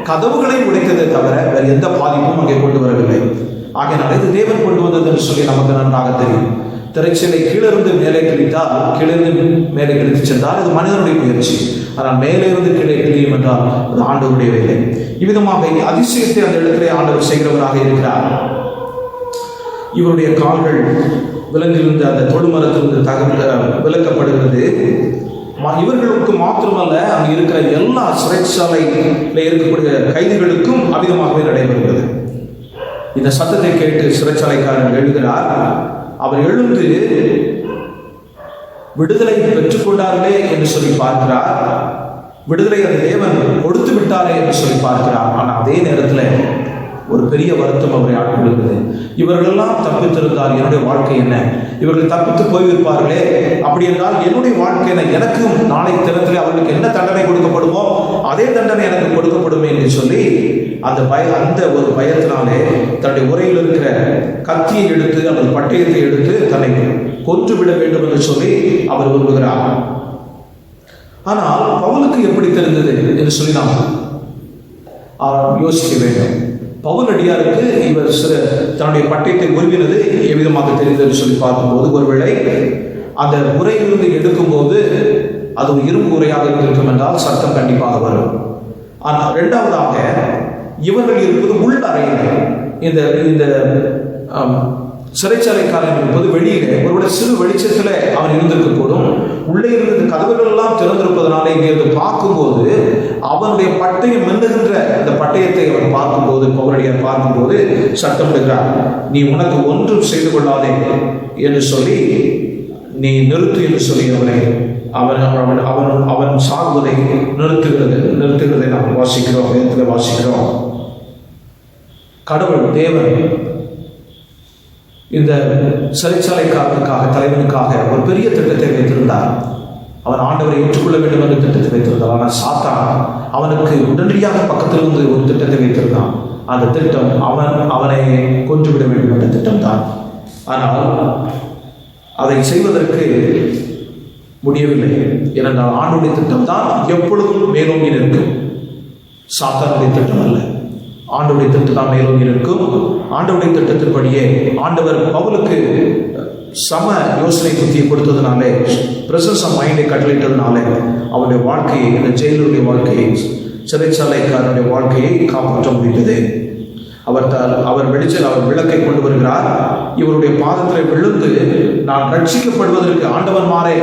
[SPEAKER 1] கதவுகளை உடைத்ததை தவிர வேறு எந்த பாதிப்பும் அங்கே கொண்டு வரவில்லை. ஆகையினால இது தேவன் கொண்டு வந்தது என்று சொல்லி நமக்கு நன்றாக தெரியும். திரைச்சலை கீழிருந்து மேலே கிழித்தால், கீழிருந்து மேலே கிழித்து சென்றால் அது மனிதனுடைய முயற்சி. ஆனால் மேலே இருந்து கீழே கிழியும் என்றால் அது ஆண்டவருடைய வேலை. இவ்விதமாக அதிசயத்தை அந்த இடத்திலே ஆண்டவர் செய்கிறவராக இருக்கிறார். இவருடைய கால்கள் விலங்கிலிருந்து அந்த தொழுமரத்திலிருந்து விலக்கப்படுகிறது. இவர்களுக்கு மாத்திரமல்ல, அங்கு இருக்கிற எல்லா சிறைச்சாலையில் இருக்கக்கூடிய கைதிகளுக்கும் அவ்விதமாகவே நடைபெறுகிறது. இந்த சத்தத்தை கேட்டு சிறைச்சாலைக்காரன் எழுகிறார். அவர் எழுந்து விடுதலை பெற்றுக்கொண்டார்களே என்று சொல்லி பார்க்கிறார். விடுதலை அந்த தேவன் கொடுத்து விட்டாரே என்று சொல்லி பார்க்கிறார். ஆனால் அதே நேரத்தில் ஒரு பெரிய வருத்தம் அவரை ஆட்கொள்கிறது. இவர்களெல்லாம் தப்பித்திருந்தால் என்னுடைய வாழ்க்கை என்ன? இவர்கள் தப்பித்து போயிருப்பார்களே, அப்படி என்றால் என்னுடைய வாழ்க்கை என்ன? எனக்கும் நாளை தினத்தில் அவர்களுக்கு என்ன தண்டனை கொடுக்கப்படுமோ அதே தண்டனை எனக்கு கொடுக்கப்படுமே என்று சொல்லி அந்த ஒரு பயத்தினாலே தன்னுடைய உரையில் இருக்கிற கத்தியை எடுத்து அல்லது பட்டயத்தை எடுத்து தன்னை கொன்றுவிட வேண்டும் என்று சொல்லி அவர் விரும்புகிறார். ஆனால் பவுலுக்கு எப்படி தெரிந்தது என்று சொல்லி நாம் யோசிக்க வேண்டும். பவுல் அடியாருக்கு இவர் தன்னுடைய பட்டயத்தை உருவினது எவ்விதமாக தெரிந்தது சொல்லி பார்க்கும்போது, ஒருவேளை அந்த உரையிலிருந்து எடுக்கும்போது அது ஒரு இரும்பு உரையாக இருக்கும் என்றால் சத்தம் கண்டிப்பாக வரும். ஆனால் இரண்டாவதாக இவர்கள் இருப்பது உள் அறையில். இந்த சிறைச்சாலைக்காரன் இருப்பது வெளியிலே ஒருவருடைய சிறு வெளிச்சத்தில் அவன் இருந்திருக்கக்கூடும். உள்ளே இருந்த கதவுகள் எல்லாம் திறந்திருப்பதனால இங்கிருந்து பார்க்கும்போது அவனுடைய பட்டயம் மென்னுகின்ற அந்த பட்டயத்தை அவன் பார்க்கும்போது, பவுலடியார் பார்க்கும்போது சத்தமிடுகிறார், நீ உனக்கு ஒன்றும் செய்து கொள்ளாதே என்று சொல்லி நீ நிறுத்து என்று சொல்லி அவன் சாகுவதை நிறுத்துகிறதை நாம் வாசிக்கிறோம், வேதத்தில் வாசிக்கிறோம். கடவுள் தேவன் இந்த சிறைச்சாலைக்காரனுக்காக, தலைவனுக்காக ஒரு பெரிய திட்டத்தை வைத்திருந்தார். அவன் ஆண்டவரை ஏற்றுக்கொள்ள வேண்டும் என்று திட்டத்தை வைத்திருந்தார். ஆனால் சாத்தான் அவனுக்கு உடனடியாக பக்கத்தில் இருந்து ஒரு திட்டத்தை வைத்திருந்தான். அந்த திட்டம் அவனை கொன்றுவிட வேண்டும் என்ற திட்டம் தான். ஆனால் அதை செய்வதற்கு முடியவில்லை. ஏனென்றால் ஆண்டவருடைய திட்டம் தான் எப்பொழுதும் மேலோங்கி நிற்கும், சாத்தானுடைய திட்டம் அல்ல. ஆண்டவருடைய திட்டம் தான் மேலோங்கி நிற்கும். ஆண்டவருடைய திட்டத்தின்படியே ஆண்டவர் பவுலுக்கு சம யோசனை புத்தியை கொடுத்ததுனாலே, பிரசன்ஸ் ஆஃப் மைண்டை கட்டளிட்டதுனாலே அவருடைய வாழ்க்கையை, இந்த ஜெயிலுடைய வாழ்க்கையை, சிறைச்சாலைக்காரனுடைய வாழ்க்கையை காப்பாற்ற முடிந்தது. அவர் விளக்கை கொண்டு வருகிறார். இவருடைய பாதத்தில் விழுந்து நான் ரட்சிக்கப்படுவதற்கு ஆண்டவன்மாரே,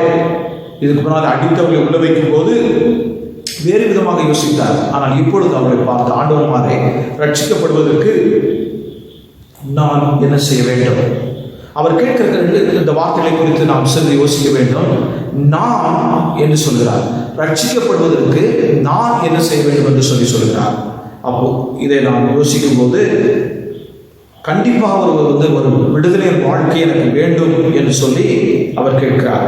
[SPEAKER 1] இதுக்கு முன்னால் அடித்தவர்களை உள்ள வைக்கும் போது வேறு விதமாக யோசித்தார். ஆனால் இப்பொழுது அவரை பார்த்து, ஆண்டவன்மாரே, ரட்சிக்கப்படுவதற்கு நான் என்ன செய்ய வேண்டும்? அவர் கேட்கிற இந்த வார்த்தைகளை குறித்து நாம் சிறிது யோசிக்க வேண்டும். நான் என்று சொல்கிறார், ரட்சிக்கப்படுவதற்கு நான் என்ன செய்ய வேண்டும் என்று சொல்கிறார். அப்போ இதை நாம் யோசிக்கும் போது கண்டிப்பாக ஒரு விடுதலையின் வாழ்க்கை எனக்கு வேண்டும் என்று சொல்லி அவர் கேட்கிறார்.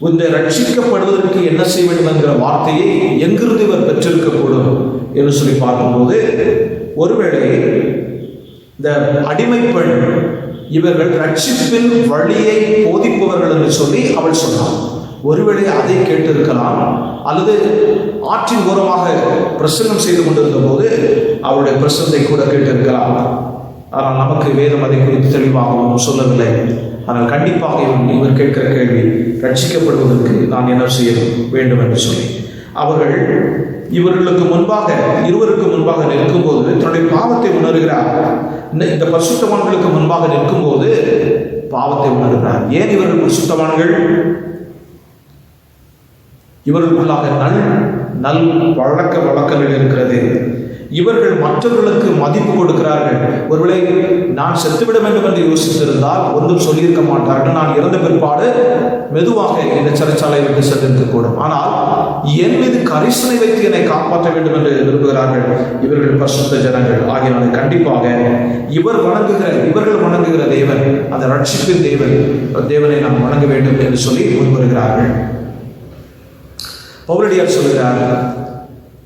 [SPEAKER 1] இந்த ரட்சிக்கப்படுவதற்கு என்ன செய்ய வேண்டும் என்கிற வார்த்தையை எங்கிருந்து இவர் பெற்றிருக்கக்கூடும் என்று சொல்லி பார்க்கும்போது, ஒருவேளை இந்த அடிமை பெண் இவர்கள் ரட்சிப்பின் வழியை போதிப்பவர்கள் என்று சொல்லி அவள் சொன்னார். ஒருவேளை அதை கேட்டிருக்கலாம், அல்லது ஆற்றின் ஓரமாக பிரசங்கம் செய்து கொண்டிருந்த போது அவருடைய பிரசங்கத்தை கூட கேட்டிருக்கலாம். ஆனால் நமக்கு வேதம் அதை குறித்து தெளிவாகவும் சொல்லவில்லை. ஆனால் கண்டிப்பாக இவர் கேட்கிற கேள்வி, ரட்சிக்கப்படுவதற்கு நான் என்ன செய்ய வேண்டும் என்று சொல்லி அவர்கள் இருவருக்கு முன்பாக நிற்கும்போது தன்னுடைய பாவத்தை உணர்கிறார். இந்த பரிசுத்தவான்களுக்கு முன்பாக நிற்கும்போது பாவத்தை உணர்கிறார். ஏன் இவர்கள் பரிசுத்தவான்கள்? இவர்களுக்குள்ளாக நல் வழக்கங்கள் இருக்கிறது. இவர்கள் மற்றவர்களுக்கு மதிப்பு கொடுக்கிறார்கள். ஒருவேளை நான் செத்துவிட வேண்டும் என்று யோசித்திருந்தால் ஒன்றும் சொல்லியிருக்க மாட்டார்கள். நான் இறந்த பிற்பாடு மெதுவாக இந்த சிறைச்சாலையை விட்டு சென்றிருக்கக்கூடும். ஆனால் என் மீது கரிசனை வைத்து என்னை காப்பாற்ற வேண்டும் என்று விரும்புகிறார்கள் இவர்கள் பரிசுத்த ஜனங்கள். ஆகியனால கண்டிப்பாக இவர்கள் வணங்குகிற தேவன், அந்த ரட்சிப்பின் தேவனை நாம் வணங்க வேண்டும் என்று சொல்லி முன்வருகிறார்கள். பவுலடியார் சொல்கிறார்,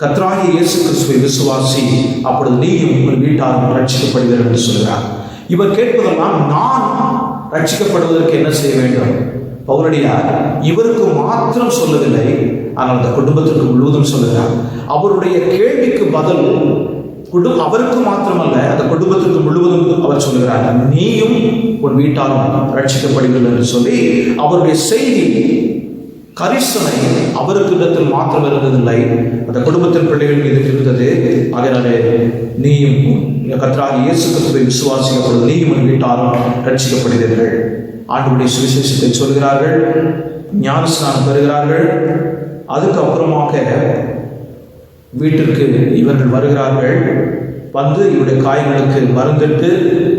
[SPEAKER 1] கர்த்தராகிய இயேசு கிறிஸ்துவை விசுவாசி, அப்பொழுது நீயும் உங்கள் வீட்டாரும் ரட்சிக்கப்படுவீர்கள் என்று சொல்கிறார். இவர் கேட்பதெல்லாம் நான் ரட்சிக்கப்படுவதற்கு என்ன செய்ய வேண்டும்? பவுலடியார் இவருக்கு மாத்திரம் சொல்லவில்லை, ஆனால் அந்த குடும்பத்திற்கு முழுவதும் சொல்கிறார். அவருடைய கேள்விக்கு பதில் அவருக்கு மாத்திரமல்ல, அந்த குடும்பத்திற்கு முழுவதும் அவர் சொல்கிறார், நீயும் உன் வீட்டாரும் ரட்சிக்கப்படுவீர்கள் என்று சொல்லி அவருடைய செய்தி கரிசனை அவருக்கு இடத்தில் மாத்திரம் இருந்ததில்லை, அந்த குடும்பத்தின் பிள்ளைகள் மீது இருந்தது. அதனாலே நீயும் கர்த்தராகிய இயேசு கிறிஸ்துவை விசுவாசிக்கப்படும், நீயும் உன் வீட்டாரும் ரட்சிக்கப்படுகிறீர்கள். ஆண்டவருடைய சுவிசேஷத்தை சொல்கிறார்கள், ஞானஸ்நானம் பெறுகிறார்கள். அதுக்கு அப்புறமாக வீட்டிற்கு இவர்கள் வருகிறார்கள். வந்து இவருடைய காயங்களுக்கு மருந்திட்டு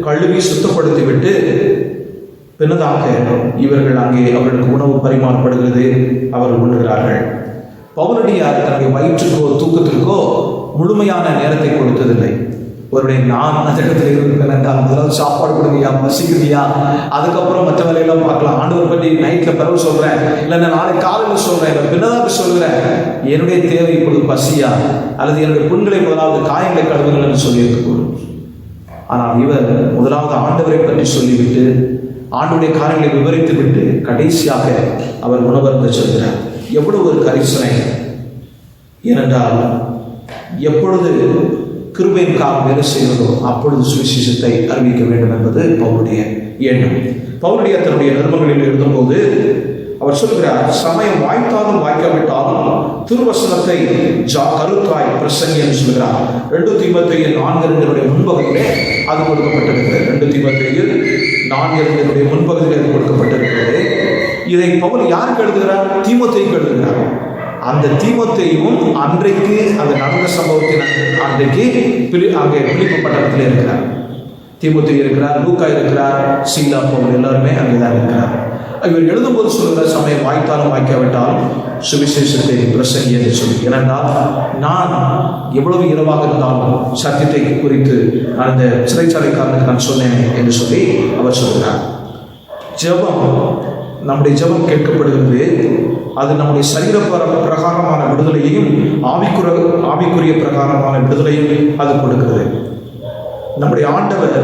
[SPEAKER 1] கழுவி சுத்தப்படுத்தி விட்டு பின்னதாக இவர்கள் அங்கே அவர்களுக்கு உணவு பரிமாறப்படுகிறது. அவர்கள் உண்ணுகிறார்கள். பவுலடியார் தன்னுடைய வயிற்றுக்கோ தூக்கத்திற்கோ முழுமையான நேரத்தை கொடுத்ததில்லை. ஒருவேளை நான் அந்த இடத்துல இருந்திருக்கேன், முதலாவது சாப்பாடு கொடுங்கயா, பசிக்குதியா, அதுக்கப்புறம் மற்ற வேலையெல்லாம் பார்க்கலாம். ஆண்டவர் பற்றி நைட்டில் பிறகு சொல்கிறேன், இல்லை நான் நாளை காலையில் சொல்கிறேன், இல்லை பின்னதாக சொல்கிறேன். என்னுடைய தேவை இப்பொழுது பசியா, அல்லது என்னுடைய புண்களை முதலாவது காயங்களை கழுவுங்கள் என்று சொல்லியிருக்கக்கூடும். ஆனால் இவர் முதலாவது ஆண்டவரை பற்றி சொல்லிவிட்டு ஆண்டுடைய காரியங்களை விவரித்து விட்டு கடைசியாக அவர் உணவருந்த சொல்கிறார். எவ்வளவு ஒரு கரிசனை! ஏனென்றால் எப்பொழுது கிருபையின் காலம் வேலை செய்வதோ அப்பொழுது சுவிசேஷத்தை அறிவிக்க வேண்டும் என்பது பவுலுடைய எண்ணம். பவுலுடைய தன்னுடைய நிருபங்களில் இருந்தபோது அவர் சொல்கிறார், சமயம் வாய்த்தாலும் வாய்க்காவிட்டாலும் திருவசனத்தை கருத்தாய் பிரசங்கி என்று சொல்கிறார். 2 தீமோத்தேயு 4:2 முன்பகுதியிலே அது கொடுக்கப்பட்டிருக்கிறது. 2 தீமோத்தேயு 4:2 முன்பகுதியில் அது கொடுக்கப்பட்டிருக்கிறது. இதை பவுல் யாருக்கு எழுதுகிறார்? தீமோத்தேயுக்கு எழுதுகிறார். அந்த தீமோத்தேயுவும் அன்றைக்கு அந்த நடந்த சம்பவத்தின் அன்றைக்கு அங்கே பிலிப்பு பட்டணத்தில் இருக்கிறார். தீமோத்தேயு இருக்கிறார், லூக்கா இருக்கிறார், சீலா, பவுல் எல்லாருமே அங்கேதான் இருக்கிறார். இவர் எழுதும்போது சொல்கிற சமயம் வாய்த்தாலும் வாய்க்காவிட்டாலும் சுவிசேஷத்தை பிரசங்கி என்று சொல்லி. ஏனென்றால் நான் எவ்வளவு இரவாக இருந்தாலும் சத்தியத்தை குறித்து நான் இந்த சிறைச்சாலைக்காரனுக்கு நான் சொன்னேன் என்று சொல்லி அவர் சொல்கிறார். ஜெபம், நம்முடைய ஜெபம் கேட்கப்படுகிறது. அது நம்முடைய சரீர பிரகாரமான விடுதலையையும் ஆவிக்குரிய பிரகாரமான விடுதலையும் அது கொடுக்கிறது. நம்முடைய ஆண்டவர்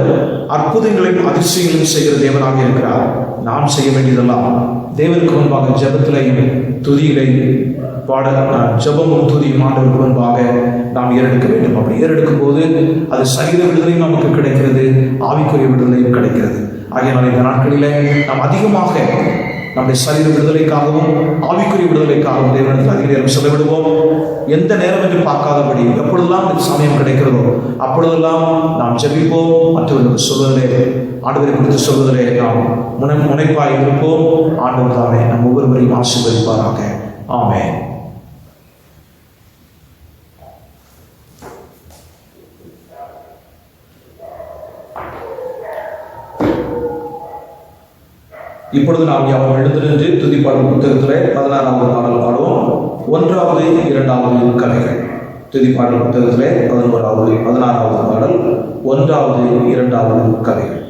[SPEAKER 1] அற்புதங்களையும் அதிசயங்களையும் செய்கிற தேவனாக இருக்கிறார். நாம் செய்ய வேண்டியதெல்லாம் தேவனுக்கு முன்பாக ஜெபத்திலையும் துதிகளையும் பாட, ஜெபமும் துதியும் ஆண்டவருக்கு முன்பாக நாம் ஏறெடுக்க வேண்டும். அப்படி ஏறெடுக்கும் போது அது சரீர விடுதலையும் நமக்கு கிடைக்கிறது, ஆவிக்குரிய விடுதலையும் கிடைக்கிறது. ஆகையால் இந்த நாட்களிலே நாம் அதிகமாக நம்முடைய சரீர விடுதலைக்காகவும் ஆவிக்குரிய விடுதலைக்காகவும் தேவனிடத்தில் அதிக நேரம் செலவிடுவோம். எந்த நேரம் என்று பார்க்காதபடி எப்பொழுதெல்லாம் இந்த சமயம் கிடைக்கிறதோ அப்பொழுதெல்லாம் நாம் ஜெபிப்போம். மற்றவர்களுக்கு சொல்வதிலே, ஆண்டவரை குறித்து சொல்வதிலே நாம் முனைப்பாய் இருப்போம். ஆண்டவர் தாமே நம் ஒவ்வொருவரையும் ஆசீர்வதிப்பாராக. ஆமென். இப்பொழுது நாம் யாவும் எழுந்திருந்து துதிப்பாடல் புத்தகத்திலே 16வது பாடல் பாடுவோம். 1வது 2வது கதைகள். துதிப்பாடல் புத்தகத்திலே 16வது பாடல் 1வது 2வது கதைகள்.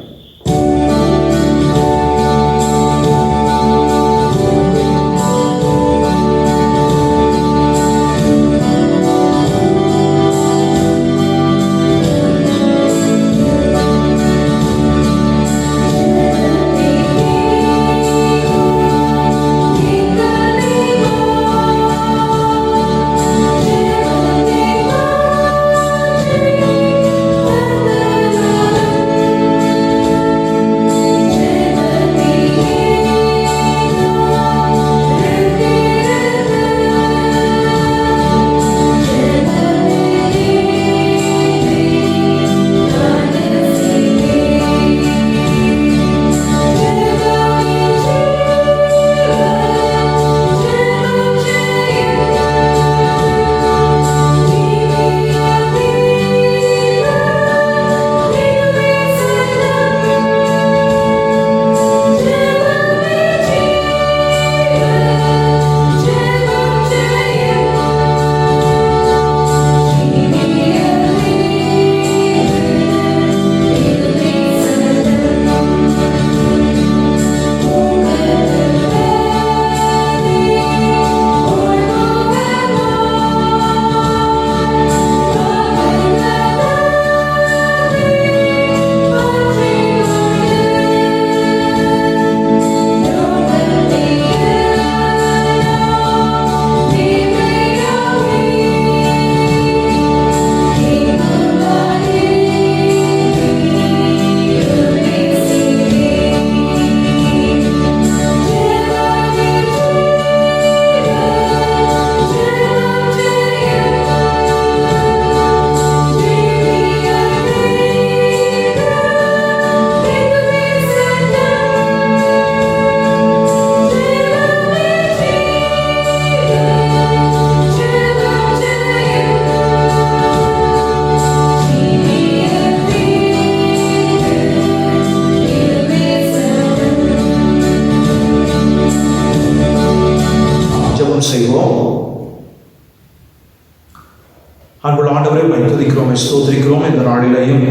[SPEAKER 1] அன்புள்ள ஆண்டவரை துதிக்கிறோம், ஸ்தோத்திரிக்கிறோம். இந்த நாளிலேயும்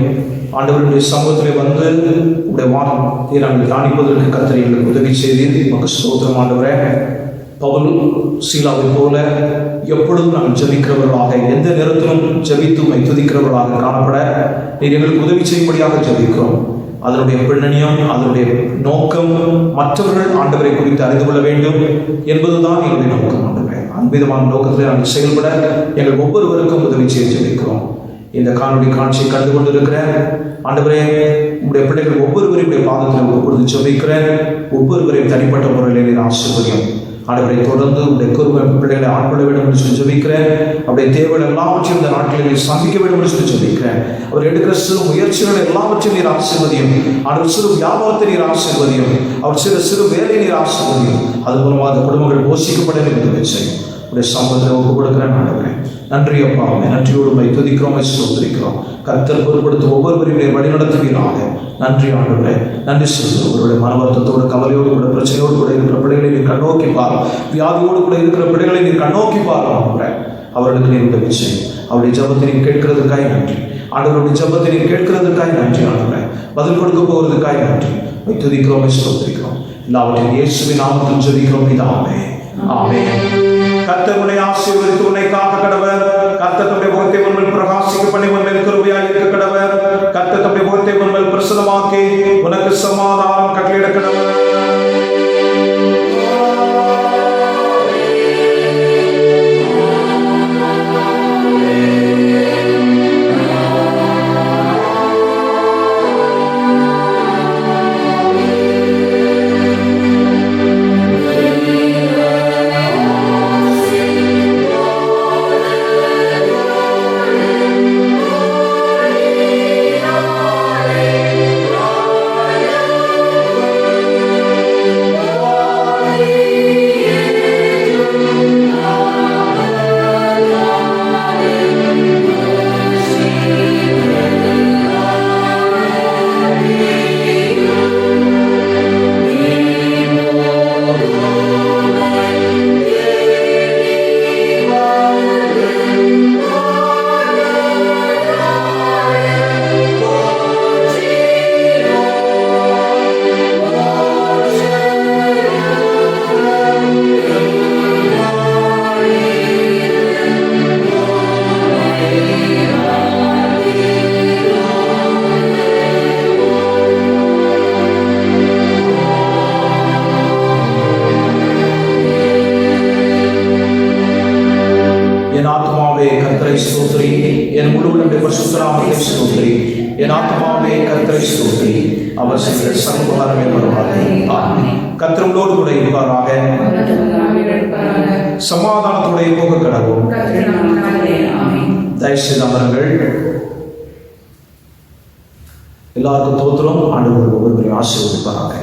[SPEAKER 1] ஆண்டவருடைய சமூகத்திலே வந்து உடைய வார்த்தையை நாங்கள் தியானிப்பதற்கு கர்த்தர் எங்களுக்கு உதவி செய்தீர். நமக்கு ஸ்தோத்திரம் ஆண்டவரே. பவுல் சீலாவை போல எப்பொழுதும் நாங்கள் ஜெபிக்கிறவர்களாக, எந்த நேரத்திலும் ஜெபித்து துதிக்கிறவர்களாக காணப்பட நீர் எங்களுக்கு உதவி செய்யும்படியாக ஜெபிக்கிறோம். அதனுடைய பின்னணியம், அதனுடைய நோக்கம் மற்றவர்கள் ஆண்டவரை குறித்து அறிந்து கொள்ள வேண்டும் என்பதுதான் எங்களுடைய நோக்கம். ஆண்டவரே, அன்பிதமான நோக்கத்தில் நாங்கள் செயல்பட எங்கள் ஒவ்வொருவருக்கும் உதவி செய்ய ஜெபிக்கிறோம். இந்த காணொலி காட்சியை கண்டு கொண்டிருக்கிற ஆண்டவரே, உங்களுடைய பிள்ளைகள் ஒவ்வொருவருடைய பாதத்தில் ஒவ்வொரு ஜெபிக்கிறேன். ஒவ்வொருவரையும் தனிப்பட்ட முறையில் நீர் ஆசீர்வதியும். ஆண்டவரை தொடர்ந்து உடைய குருவை பிள்ளைகளை ஆட்கொள்ள வேண்டும் என்று சொல்லி ஜெபிக்கிறேன். அவருடைய தேவைகள் எல்லாவற்றையும் இந்த நாட்களில் சந்திக்க வேண்டும் என்று சொல்லி ஜெபிக்கிறேன். அவர் எடுக்கிற சிறு முயற்சிகள் எல்லாவற்றையும் நீர் ஆசீர்வதியும். அவர் சிறு வியாபாரத்தை நீர் ஆசீர்வதியும். அவர் சிறு வேலை நீர் ஆசீர்வதியும். அது மூலமாக அந்த குடும்பங்கள் போஷிக்கப்பட வேண்டும் செய்யும். உடைய சம்பளத்தில் ஒப்பு கொடுக்கிறேன். ஆண்டவரே, நன்றி அப்பா. நன்றியோடு துதிக்கிறோம், ஸ்தோத்திரிக்கிறோம். கர்த்தர் பொறுப்படுத்த ஒவ்வொருவரையும் வழிநடத்துவீராக. நன்றி ஆண்டவரே, நன்றி சொல்லுங்கள். அவருடைய மன வருத்தத்தோடு, கவலையோடு கூட, பிரச்சனையோடு கூட இருக்கிற பிள்ளைகளை நீர் கண்ணோக்கி பார். வியாதியோடு கூட இருக்கிற பிள்ளைகளை நீர் கண்ணோக்கி பார். அவர்களுக்கு நீர் உதவி செய்யும். அவருடைய ஜபத்தை நீர் கேட்கிறதுக்காய் நன்றி. ஆண்டவருடைய ஜபத்தை நீர் கேட்கிறதுக்காய் நன்றி. ஆண்டவரே, பதில் கொடுக்க போவதற்காய் நன்றி. துதிக்கிறோம், ஸ்தோத்திரிக்கிறோம். எல்லாவற்றையும் இயேசுவின் நாமத்தில் ஜெபிக்கிறோம் பிதாவே. ஆமென். கர்த்தர் உன்னை ஆசீர்வதித்து உன்னை காக்க கடவர். கர்த்தர் தம்முடைய முகத்தை உன்மேல் பிரகாசிக்க பண்ணி உன்மேல் கிருபையாய் இருக்க கடவர். கர்த்தர் தம்முடைய முகத்தை உன்மேல் பிரசன்னமாக்கி உனக்கு சமாதானம் கட்டளையிட கடவர். ஆசீர்வதிங்கள். சர்வகாலமே வருவார்கள். கர்த்தரோடு கூட இருப்பாராக. சமாதானத்தோட போக கடவும். தயவுசெய்து அமருங்கள். எல்லாருக்கும் தோத்திரம். ஆண்டவர் ஒவ்வொருவரையும் ஆசீர்வதிப்பாராக.